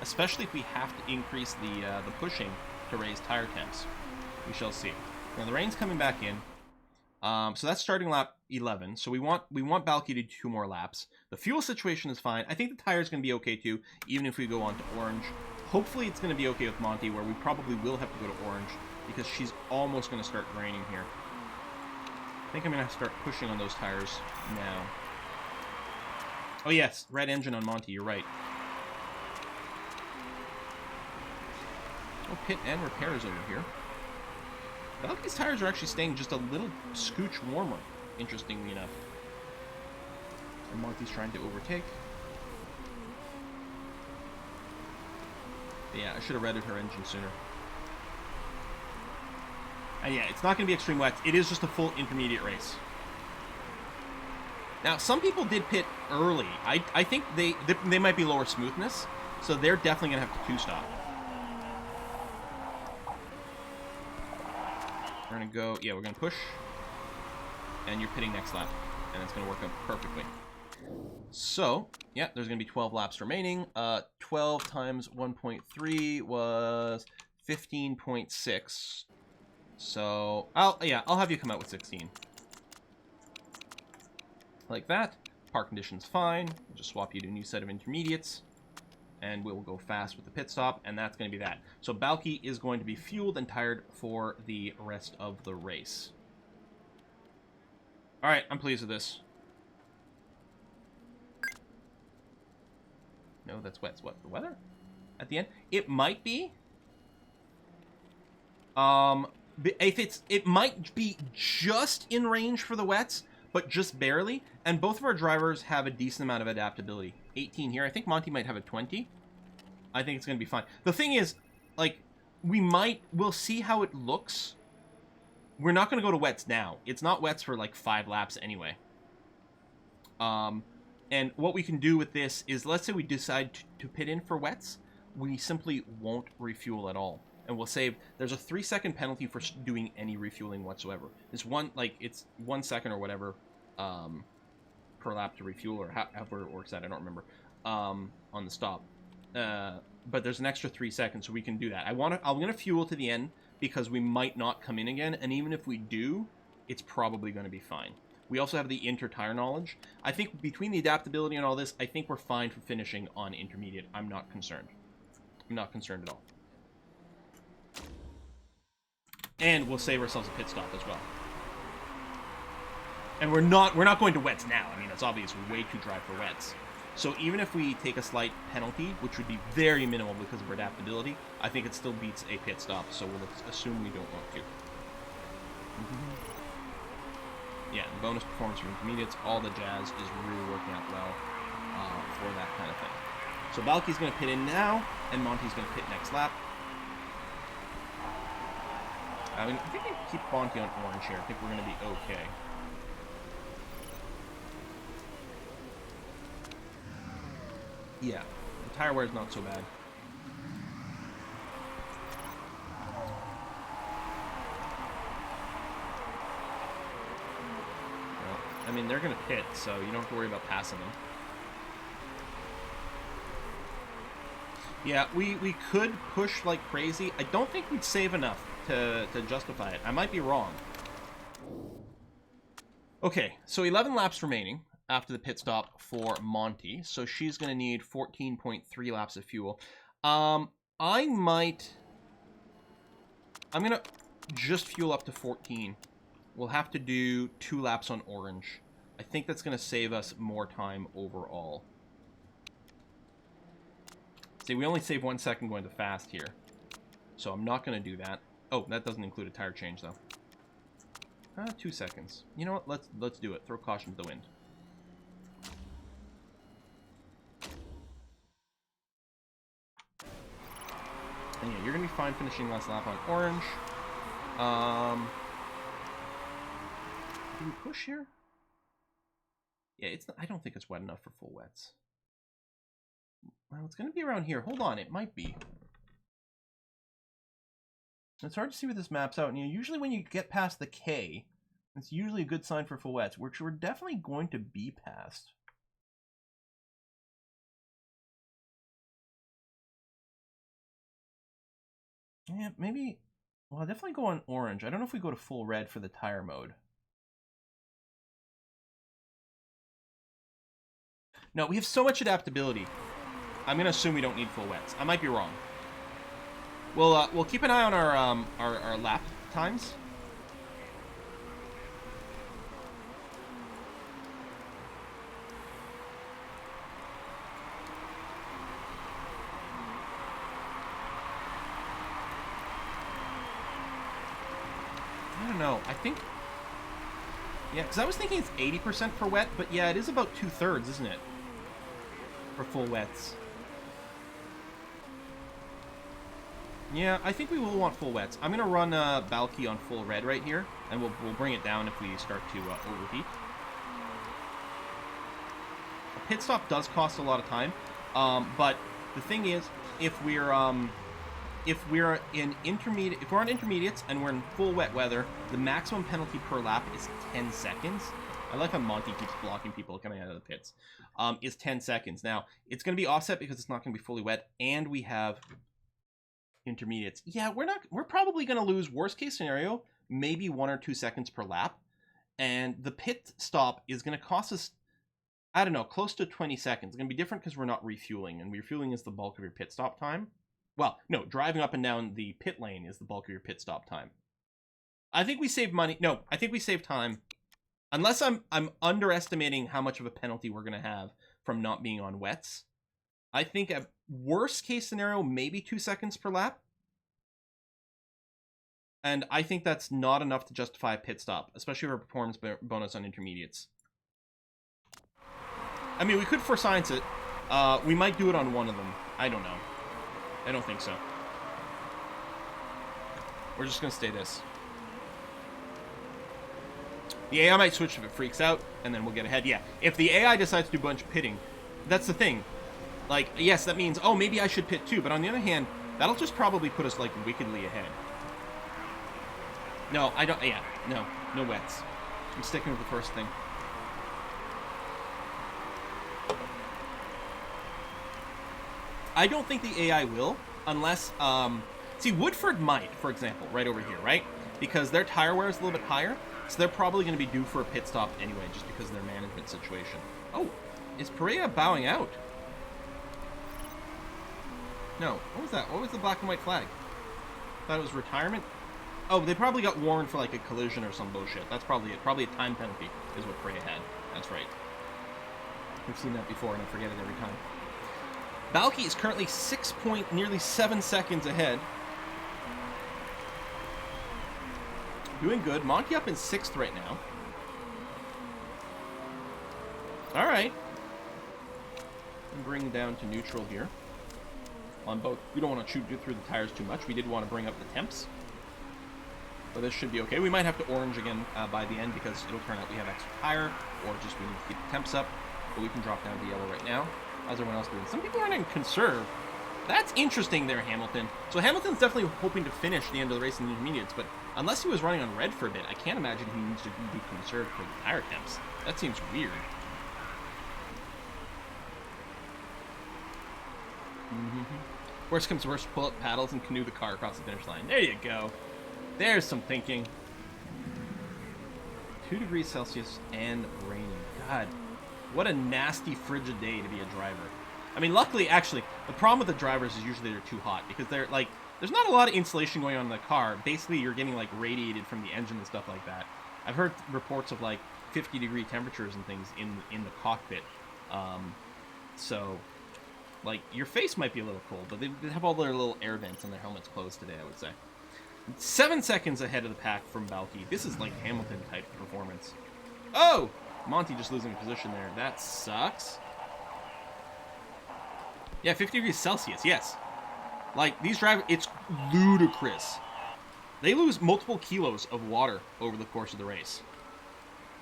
especially if we have to increase the pushing to raise tire temps. We shall see. Now the rain's coming back in. So that's starting lap 11. So we want Balky to do 2 more laps. The fuel situation is fine. I think the tire is going to be okay too, even if we go on to orange. Hopefully it's going to be okay with Monty, where we probably will have to go to orange because she's almost going to start draining here. I think I'm going to start pushing on those tires now. Oh yes, red engine on Monty, you're right. Oh, pit and repairs over here. Balky's tires are actually staying just a little scooch warmer, interestingly enough. And Monty's trying to overtake. But yeah, I should have redded her engine sooner. And yeah, it's not going to be extreme wet. It is just a full intermediate race. Now, some people did pit early. I think they might be lower smoothness, so they're definitely going to have to 2-stop. We're going to go, yeah, we're going to push. And you're pitting next lap. And it's going to work out perfectly. So, yeah, there's going to be 12 laps remaining. 12 times 1.3 was 15.6. So, I'll have you come out with 16. Like that. Park condition's fine. We'll just swap you to a new set of intermediates. And we'll go fast with the pit stop, and that's going to be that. So Balky is going to be fueled and tired for the rest of the race. All right, I'm pleased with this. No, that's wet. What, the weather? At the end? It might be. It might be just in range for the wets, but just barely. And both of our drivers have a decent amount of adaptability. 18 here. I think Monty might have a 20. I think it's going to be fine. The thing is, like, we'll see how it looks. We're not going to go to wets now. It's not wets for like 5 laps anyway. And what we can do with this is, let's say we decide to pit in for wets, we simply won't refuel at all. And we'll save, there's a 3-second penalty for doing any refueling whatsoever. It's 1 second or whatever per lap to refuel, or however it works out, I don't remember, on the stop. But there's an extra 3 seconds, so we can do that. I'm going to fuel to the end because we might not come in again, and even if we do, it's probably going to be fine. We also have the inter-tire knowledge. I think between the adaptability and all this, I think we're fine for finishing on intermediate. I'm not concerned. I'm not concerned at all. And we'll save ourselves a pit stop as well. And we're not going to wets now. I mean, it's obvious we're way too dry for wets. So even if we take a slight penalty, which would be very minimal because of our adaptability, I think it still beats a pit stop, so we'll assume we don't want to. Yeah, the bonus performance for intermediates, all the jazz is really working out well for that kind of thing. So Balky's going to pit in now, and Monty's going to pit next lap. I think we can keep Monty on orange here. I think we're going to be okay. Yeah, the tire wear is not so bad. Well, I mean, they're going to pit, so you don't have to worry about passing them. Yeah, we could push like crazy. I don't think we'd save enough to justify it. I might be wrong. Okay, so 11 laps remaining after the pit stop for Monty. So she's going to need 14.3 laps of fuel. I'm going to just fuel up to 14. We'll have to do 2 laps on orange. I think that's going to save us more time overall. See, we only save 1 second going to fast here. So I'm not going to do that. Oh, that doesn't include a tire change, though. 2 seconds. You know what? Let's do it. Throw caution to the wind. And yeah, you're going to be fine finishing last lap on orange. Do we push here? Yeah, it's not, I don't think it's wet enough for full wets. Well, it's going to be around here. Hold on, it might be. It's hard to see where this maps out. And you know, usually when you get past the K, it's usually a good sign for full wets, which we're definitely going to be past. Yeah, maybe... Well, I'll definitely go on orange. I don't know if we go to full red for the tire mode. No, we have so much adaptability. I'm going to assume we don't need full wets. I might be wrong. We'll keep an eye on our lap times. I don't know. I think... Yeah, because I was thinking it's 80% for wet, but yeah, it is about 2/3, isn't it? For full wets. Yeah, I think we will want full wets. I'm going to run Balky on full red right here, and we'll bring it down if we start to overheat. A pit stop does cost a lot of time, but the thing is, if we're on intermediates and we're in full wet weather, the maximum penalty per lap is 10 seconds. I like how Monty keeps blocking people coming out of the pits. Is 10 seconds. Now, it's going to be offset because it's not going to be fully wet, and we have intermediates. Yeah, we're probably going to lose, worst case scenario, maybe 1 or 2 seconds per lap, and the pit stop is going to cost us, I don't know, close to 20 seconds. It's going to be different because we're not refueling, and refueling is the bulk of your pit stop time. Well, no, driving up and down the pit lane is the bulk of your pit stop time. I think we save money. No, I think we save time. Unless I'm underestimating how much of a penalty we're going to have from not being on wets. I think a worst case scenario, maybe 2 seconds per lap. And I think that's not enough to justify a pit stop, especially for a performance bonus on intermediates. I mean, we could for science it. We might do it on one of them. I don't know. I don't think so. We're just going to stay this. The AI might switch if it freaks out, and then we'll get ahead. Yeah, if the AI decides to do a bunch of pitting, that's the thing. Like, yes, that means, oh, maybe I should pit too, but on the other hand, that'll just probably put us, like, wickedly ahead. No, I don't, yeah, no wets. I'm sticking with the first thing. I don't think the AI will, unless, see, Woodford might, for example, right over here, right? Because their tire wear is a little bit higher, so they're probably going to be due for a pit stop anyway, just because of their management situation. Oh, is Perea bowing out? No, what was that? What was the black and white flag? Thought it was retirement? Oh, they probably got warned for, like, a collision or some bullshit. That's probably it. Probably a time penalty is what Perea had. That's right. We've seen that before, and I forget it every time. Balky is currently nearly 7 seconds ahead. Doing good. Monty up in 6th right now. Alright. Bring down to neutral here. On both. We don't want to shoot through the tires too much. We did want to bring up the temps. But this should be okay. We might have to orange again by the end because it'll turn out we have extra tire, or just we need to keep the temps up. But we can drop down to yellow right now. How's everyone else doing? Some people aren't in conserve. That's interesting there, Hamilton. So Hamilton's definitely hoping to finish the end of the race in the intermediates, but unless he was running on red for a bit, I can't imagine he needs to be conserved for the tire temps. That seems weird. Worst comes worst, pull up paddles and canoe the car across the finish line. There you go. There's some thinking. 2 degrees Celsius and raining. God, what a nasty, frigid day to be a driver. I mean, luckily, actually, the problem with the drivers is usually they're too hot because they're like, there's not a lot of insulation going on in the car. Basically, you're getting like radiated from the engine and stuff like that. I've heard reports of like 50-degree temperatures and things in the cockpit. So, like, your face might be a little cold, but they have all their little air vents and their helmets closed today, I would say. 7 seconds ahead of the pack from Balky. This is like Hamilton-type performance. Oh! Monty just losing position there. That sucks. Yeah, 50 degrees Celsius, yes. Like, these drivers, it's ludicrous. They lose multiple kilos of water over the course of the race.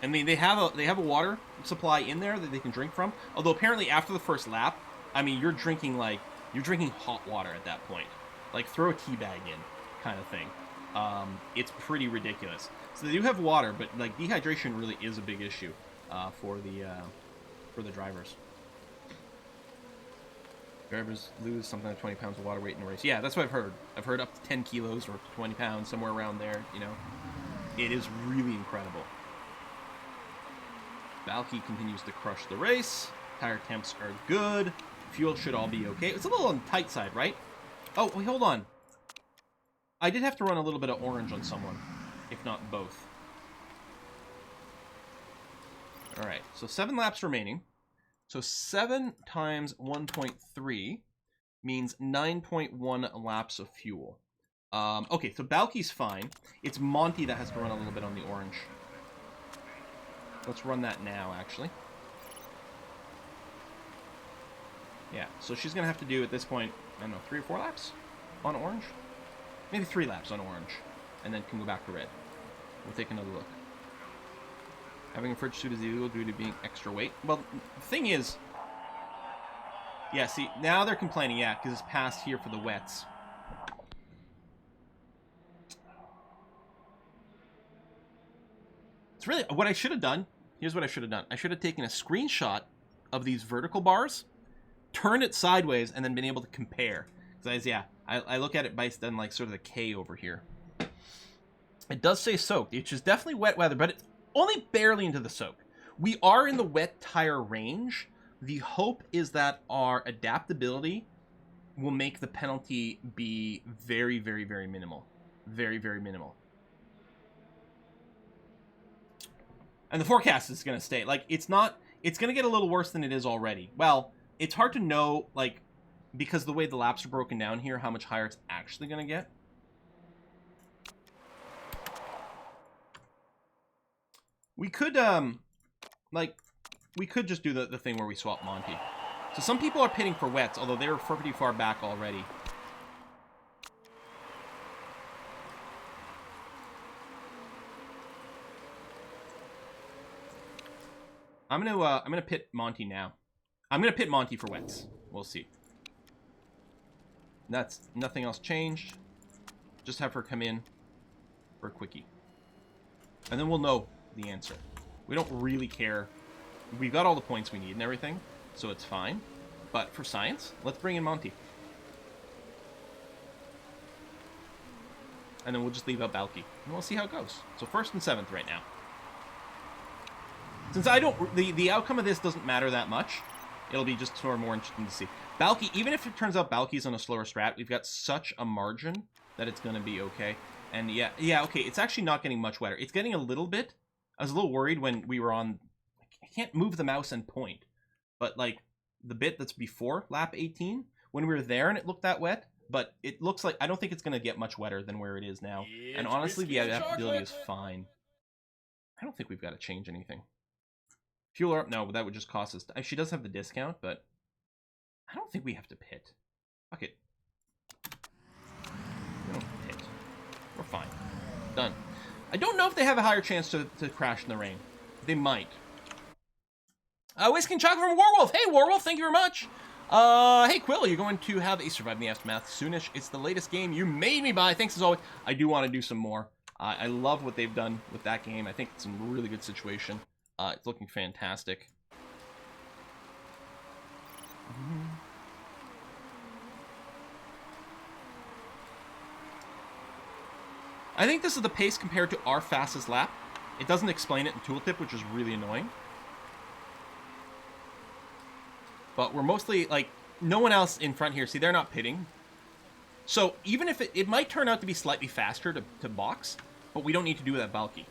I mean, they have a water supply in there that they can drink from. Although apparently after the first lap, I mean, you're drinking hot water at that point. Like, throw a tea bag in, kind of thing. It's pretty ridiculous. So they do have water, but like dehydration really is a big issue for the drivers. Drivers lose something like 20 pounds of water weight in a race. Yeah, that's what I've heard. I've heard up 10 kilos or 20 pounds, somewhere around there, you know. It is really incredible. Balky continues to crush the race. Tire temps are good. Fuel should all be okay. It's a little on the tight side, right? Oh, wait, hold on. I did have to run a little bit of orange on someone, if not both. Alright, so 7 laps remaining. So 7 times 1.3 means 9.1 laps of fuel. Okay, so Balky's fine. It's Monty that has to run a little bit on the orange. Let's run that now, actually. Yeah, so she's going to have to do, at this point, I don't know, 3 or 4 laps on orange? Maybe 3 laps on orange, and then can go back to red. We'll take another look. Having a fridge suit is illegal due to being extra weight. Well, the thing is... Yeah, see, now they're complaining, yeah, because it's past here for the wets. It's really... What I should have done... Here's what I should have done. I should have taken a screenshot of these vertical bars, turned it sideways, and then been able to compare. Because, yeah, I look at it based on, like, sort of the K over here. It does say soaked, which is definitely wet weather, but it's only barely into the soak. We are in the wet tire range. The hope is that our adaptability will make the penalty be very, very, very minimal. Very, very minimal. And the forecast is going to stay. Like, it's not... It's going to get a little worse than it is already. Well, it's hard to know, like, because the way the laps are broken down here, how much higher it's actually going to get. We could, like, we could just do the thing where we swap Monty. So some people are pitting for wets, although they're pretty far back already. I'm gonna pit Monty now. I'm gonna pit Monty for wets. We'll see. That's nothing else changed. Just have her come in for a quickie. And then we'll know the answer. We don't really care. We've got all the points we need and everything, so it's fine. But for science, let's bring in Monty. And then we'll just leave out Balky. And we'll see how it goes. So 1st and 7th right now. Since I don't... The outcome of this doesn't matter that much. It'll be just sort of more interesting to see. Balky, even if it turns out Balky's on a slower strat, we've got such a margin that it's going to be okay. And yeah, okay, it's actually not getting much wetter. It's getting a little bit. I was a little worried when we were on... I can't move the mouse and point. But, like, the bit that's before lap 18, when we were there and it looked that wet, but it looks like... I don't think it's going to get much wetter than where it is now. And honestly, the adaptability is fine. I don't think we've got to change anything. Fuel her up? No, but that would just cost us... She does have the discount, but... I don't think we have to pit. Fuck it. We don't pit. We're fine. Done. I don't know if they have a higher chance to crash in the rain. They might. Whisking Chocolate from Warwolf. Hey, Warwolf, thank you very much. Hey, Quill, you're going to have a Survive the Aftermath soonish. It's the latest game you made me buy. Thanks as always. I do want to do some more. I love what they've done with that game. I think it's in a really good situation. It's looking fantastic. I think this is the pace compared to our fastest lap. It doesn't explain it in Tooltip, which is really annoying. But we're mostly, like, no one else in front here. See, they're not pitting. So even if it might turn out to be slightly faster to box, but we don't need to do that Balky.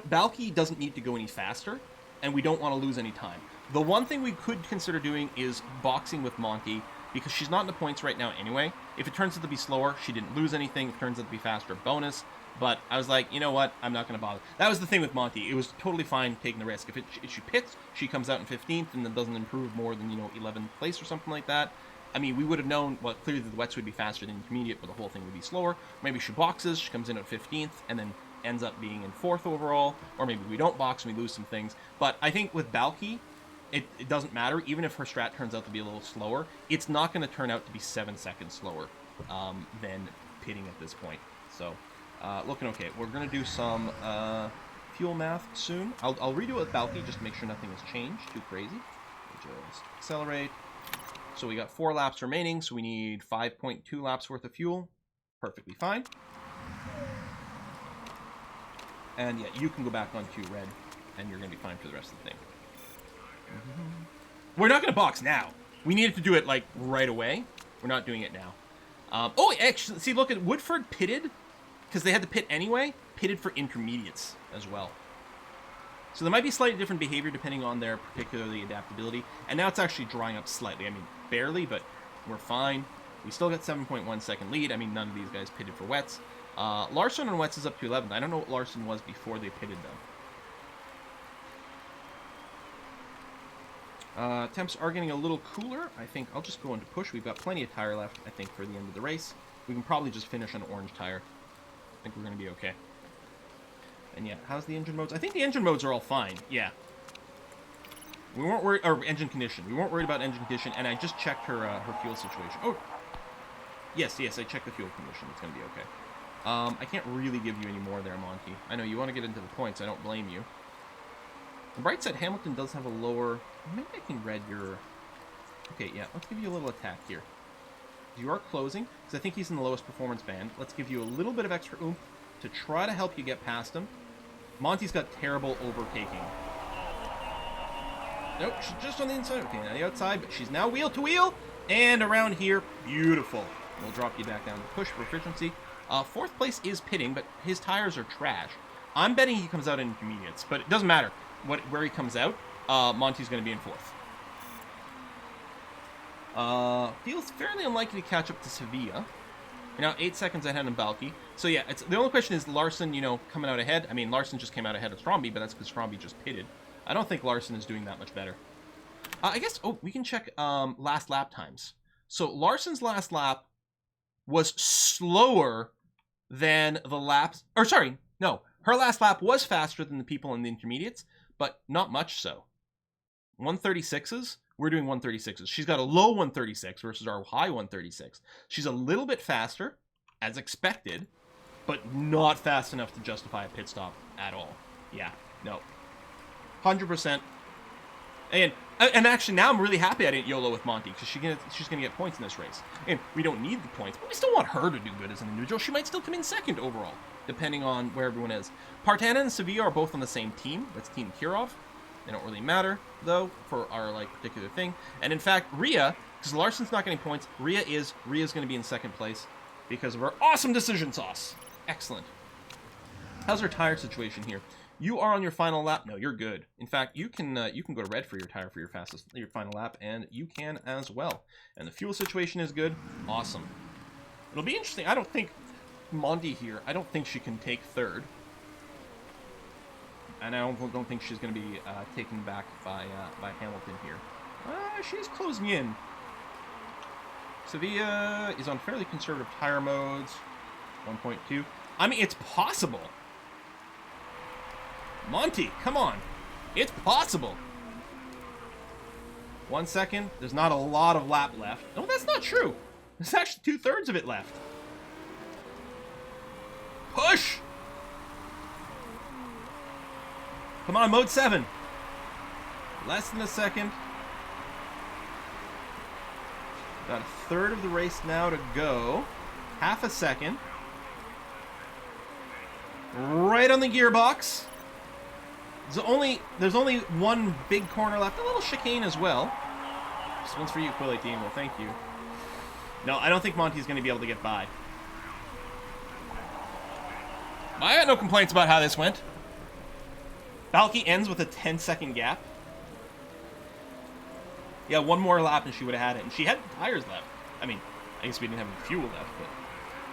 Balky doesn't need to go any faster, and we don't want to lose any time. The one thing we could consider doing is boxing with Monty, because she's not in the points right now anyway. If it turns out to be slower, she didn't lose anything. If it turns out to be faster, bonus. But I was like, you know what? I'm not going to bother. That was the thing with Monty. It was totally fine taking the risk. If she pits, she comes out in 15th, and then doesn't improve more than, 11th place or something like that. I mean, we would have known, well, clearly the wets would be faster than intermediate, but the whole thing would be slower. Maybe she boxes, she comes in at 15th, and then ends up being in 4th overall. Or maybe we don't box and we lose some things. But I think with Balky, it doesn't matter. Even if her strat turns out to be a little slower, it's not going to turn out to be 7 seconds slower than pitting at this point. So, looking okay. We're going to do some fuel math soon. I'll redo it with Balky just to make sure nothing has changed too crazy. We'll just accelerate. So we got 4 laps remaining, so we need 5.2 laps worth of fuel. Perfectly fine. And yeah, you can go back onto red, and you're going to be fine for the rest of the thing. We're not going to box now. We needed to do it, like, right away. We're not doing it now. Oh, actually, see, look at Woodford pitted, because they had to pit anyway, pitted for intermediates as well. So there might be slightly different behavior depending on their particularly adaptability. And now it's actually drying up slightly. I mean, barely, but we're fine. We still got 7.1 second lead. I mean, none of these guys pitted for wets. Larson on wets is up to 11th. I don't know what Larson was before they pitted, though. Temps are getting a little cooler. I think I'll just go into push. We've got plenty of tire left, I think, for the end of the race. We can probably just finish on orange tire. I think we're going to be okay. And yeah, how's the engine modes? I think the engine modes are all fine. Yeah. We weren't worried, or engine condition. We weren't worried about engine condition, and I just checked her her fuel situation. Oh, yes, I checked the fuel condition. It's going to be okay. I can't really give you any more there, Monty. I know you want to get into the points. I don't blame you. The bright side, Hamilton does have a lower... Maybe I can read your... Okay, yeah, let's give you a little attack here. You are closing, because I think he's in the lowest performance band. Let's give you a little bit of extra oomph to try to help you get past him. Monty's got terrible overtaking. Nope, she's just on the inside. Okay, now the outside, but she's now wheel to wheel. And around here, beautiful. We'll drop you back down to push for efficiency. Fourth place is pitting, but his tires are trash. I'm betting he comes out in intermediates, but it doesn't matter where he comes out. Monty's going to be in fourth. Feels fairly unlikely to catch up to Sevilla. You're now 8 seconds ahead of Balky. So yeah, the only question is Larson, you know, coming out ahead. I mean, Larson just came out ahead of Stromby, but that's because Stromby just pitted. I don't think Larson is doing that much better. I guess, we can check last lap times. So Larson's last lap was slower than the laps... Or sorry, no. Her last lap was faster than the people in the intermediates, but not much so. 136s? We're doing 136s. She's got a low 136 versus our high 136. She's a little bit faster, as expected, but not fast enough to justify a pit stop at all. Yeah, no. 100%. And actually, now I'm really happy I didn't YOLO with Monty, because she's going to get points in this race. And we don't need the points, but we still want her to do good as an individual. She might still come in second overall, depending on where everyone is. Partana and Sevilla are both on the same team. That's Team Kirov. They don't really matter, though, for our particular thing. And in fact, Rhea, because Larson's not getting points, Rhea's going to be in second place because of her awesome decision sauce. Excellent. How's our tire situation here? You are on your final lap. No, you're good. In fact, you can go to red for your tire for your final lap, and you can as well. And the fuel situation is good. Awesome. It'll be interesting. I don't think Monty here. I don't think she can take third. And I don't think she's going to be taken back by Hamilton here. She's closing in. Sevilla is on fairly conservative tire modes. 1.2. I mean, it's possible. Monty, come on. It's possible. 1 second. There's not a lot of lap left. No, that's not true. There's actually 2/3 of it left. Push! Come on, mode 7. Less than a second. Got a third of the race now to go. Half a second. Right on the gearbox. There's only one big corner left. A little chicane as well. This one's for you, Quillate Team. Well, thank you. No, I don't think Monty's going to be able to get by. I got no complaints about how this went. Balky ends with a 10-second gap. Yeah, one more lap and she would have had it. And she had tires left. I mean, I guess we didn't have any fuel left, but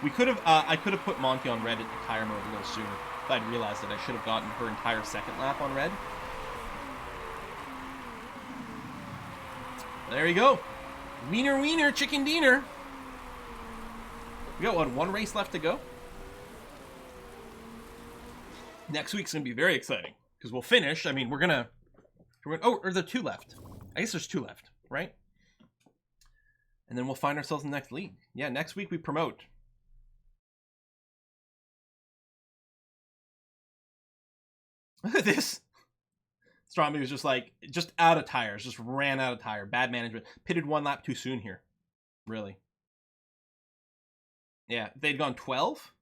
we could have. I could have put Monty on red at the tire mode a little sooner. If I'd realized that I should have gotten her entire second lap on red. There you go. Wiener, wiener, chicken dinner. We got one race left to go. Next week's gonna be very exciting. Because we'll finish. I mean, we're gonna... Oh, or there are 2 left. I guess there's 2 left, right? And then we'll find ourselves in the next league. Yeah, next week we promote. Look at this. Stromby was just out of tires. Just ran out of tire. Bad management. Pitted 1 lap too soon here. Really. Yeah, if they'd gone 12,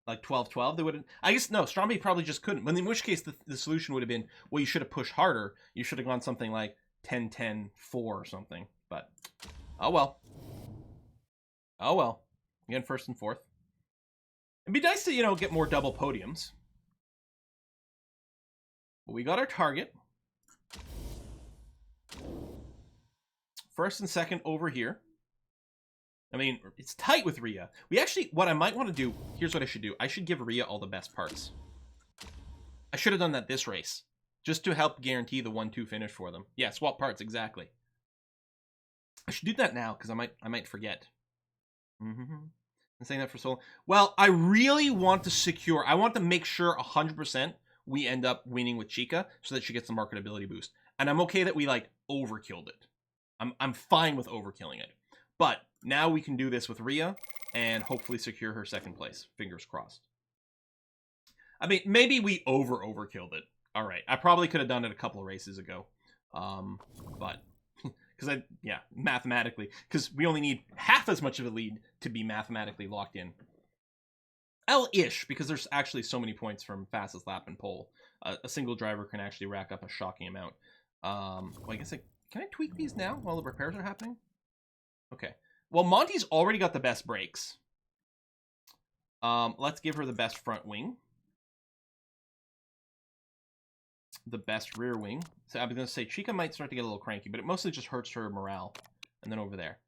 like 12-12, they wouldn't. I guess, no, Stromby probably just couldn't. In which case, the solution would have been, well, you should have pushed harder. You should have gone something like 10-10-4 or something. But, oh well. Oh well. Again, first and fourth. It'd be nice to, get more double podiums. But we got our target. First and second over here. I mean, it's tight with Rhea. We actually, what I might want to do, here's what I should do. I should give Rhea all the best parts. I should have done that this race, just to help guarantee the 1-2 finish for them. Yeah, swap parts, exactly. I should do that now, because I might forget. I'm saying that for so long. Well, I really want to secure, I want to make sure 100% we end up winning with Chica, so that she gets the marketability boost. And I'm okay that we, like, overkilled it. I'm fine with overkilling it. But now we can do this with Rhea and hopefully secure her second place. Fingers crossed. I mean, maybe we overkilled it. All right. I probably could have done it a couple of races ago. But because mathematically, because we only need half as much of a lead to be mathematically locked in. L-ish, because there's actually so many points from fastest lap and pole. A single driver can actually rack up a shocking amount. Well, I guess can I tweak these now while the repairs are happening? Okay. Well, Monty's already got the best brakes. Let's give her the best front wing. The best rear wing. So I was going to say Chica might start to get a little cranky, but it mostly just hurts her morale. And then over there.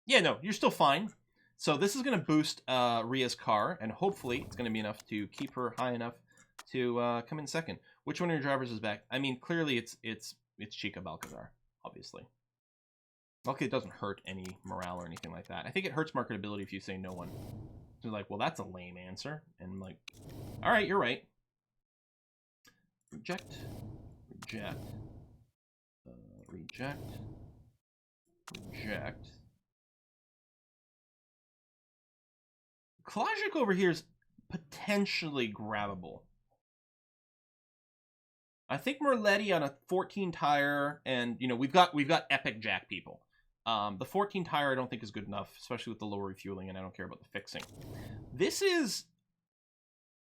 Yeah, no, you're still fine. So this is going to boost Rhea's car, and hopefully it's going to be enough to keep her high enough to come in second. Which one of your drivers is back? I mean, clearly it's Chica Balcazar, obviously. Luckily, it doesn't hurt any morale or anything like that. I think it hurts marketability if you say no one. So like, well, that's a lame answer. And I'm like, all right, you're right. Reject. Reject. Reject. Reject. Klajic over here is potentially grabbable. I think Merletti on a 14 tire, and we've got epic jack people. The 14 tire I don't think is good enough, especially with the lower refueling, and I don't care about the fixing. This is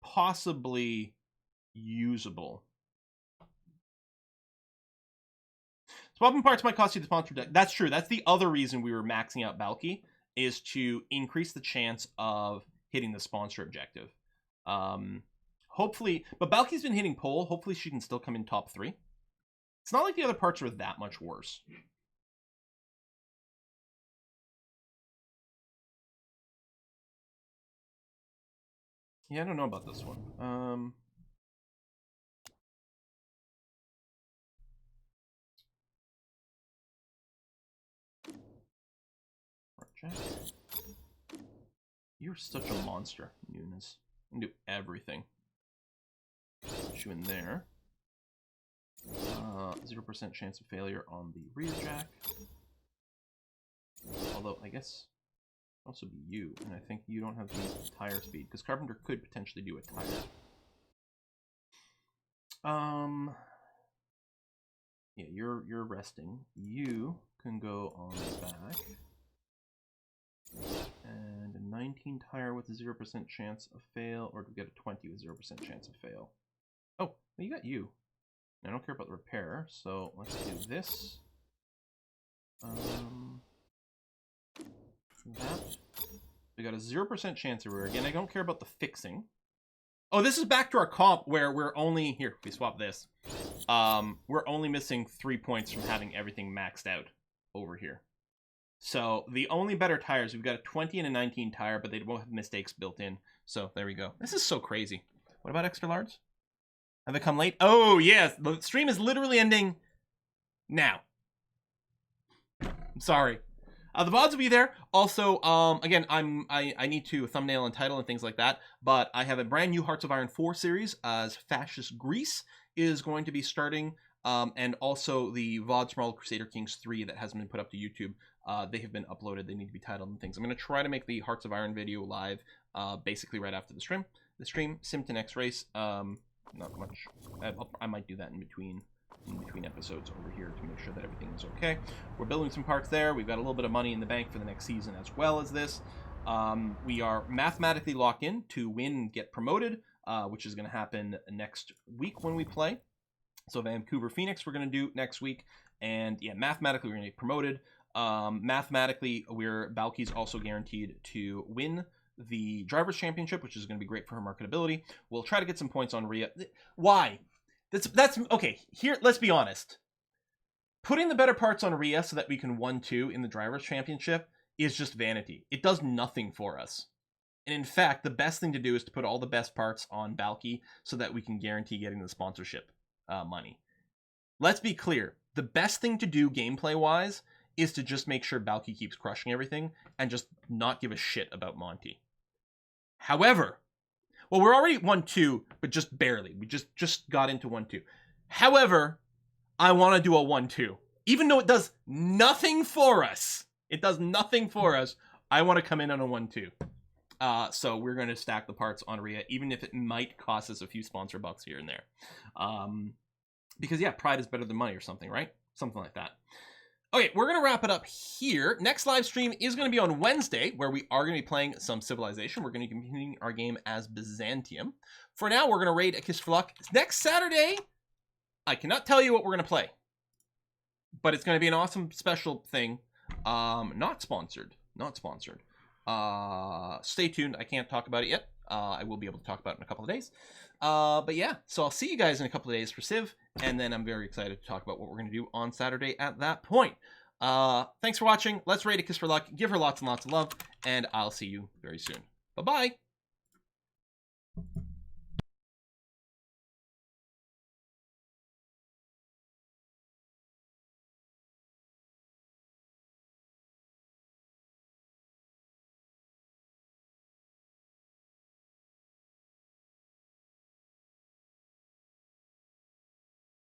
possibly usable. Swapping parts might cost you the sponsor deck. That's true. That's the other reason we were maxing out Balky, is to increase the chance of hitting the sponsor objective. Hopefully, but Balky's been hitting pole. Hopefully she can still come in top 3. It's not like the other parts are that much worse. Yeah, I don't know about this one. You're such a monster, Nunes. You can do everything. Put you in there. 0% chance of failure on the rear jack. Although, I guess also be you, and I think you don't have the tire speed, because Carpenter could potentially do a tire. Yeah, you're resting. You can go on the back. And a 19 tire with a 0% chance of fail, or to get a 20 with 0% chance of fail. Oh, well, you got you. I don't care about the repair, so let's do this. That. We got a 0% chance everywhere. Again, I don't care about the fixing. Oh, this is back to our comp where we're only... Here, we swap this. We're only missing 3 points from having everything maxed out over here. So the only better tires, we've got a 20 and a 19 tire, but they won't have mistakes built in. So there we go. This is so crazy. What about extra large? Have they come late? Oh, yes. The stream is literally ending now. I'm sorry. The VODs will be there. Also, again, I need to thumbnail and title and things like that, but I have a brand new Hearts of Iron 4 series as Fascist Greece is going to be starting, and also the VODs from all Crusader Kings 3 that hasn't been put up to YouTube. They have been uploaded. They need to be titled and things. I'm going to try to make the Hearts of Iron video live, basically right after the stream. Simpton X Race, not much. I might do that in between episodes over here to make sure that everything is okay. We're building some parts there. We've got a little bit of money in the bank for the next season as well as this. We are mathematically locked in to win, get promoted, which is going to happen next week when we play. So Vancouver Phoenix we're going to do next week, and yeah, mathematically we're going to get promoted. Mathematically, Balky's also guaranteed to win the Drivers' Championship, which is going to be great for her marketability. We'll try to get some points on Rhea. Why? That's okay. Here, let's be honest. Putting the better parts on Rhea so that we can 1-2 in the Drivers' Championship is just vanity. It does nothing for us. And in fact, the best thing to do is to put all the best parts on Balky so that we can guarantee getting the sponsorship money. Let's be clear. The best thing to do gameplay-wise is to just make sure Balky keeps crushing everything and just not give a shit about Monty. However, well, we're already 1-2, but just barely. We just got into 1-2. However, I want to do a 1-2. Even though it does nothing for us. It does nothing for us. I want to come in on a 1-2. So we're going to stack the parts on Rhea, even if it might cost us a few sponsor bucks here and there. Because, yeah, pride is better than money or something, right? Something like that. Okay, we're going to wrap it up here. Next live stream is going to be on Wednesday, where we are going to be playing some Civilization. We're going to be continuing our game as Byzantium. For now, we're going to raid A Kiss for Luck. Next Saturday, I cannot tell you what we're going to play. But it's going to be an awesome special thing. Not sponsored. Not sponsored. Stay tuned. I can't talk about it yet. I will be able to talk about it in a couple of days. But yeah, so I'll see you guys in a couple of days for Civ, and then I'm very excited to talk about what we're going to do on Saturday at that point. Thanks for watching. Let's raid A Kiss for Luck. Give her lots and lots of love, and I'll see you very soon. Bye-bye.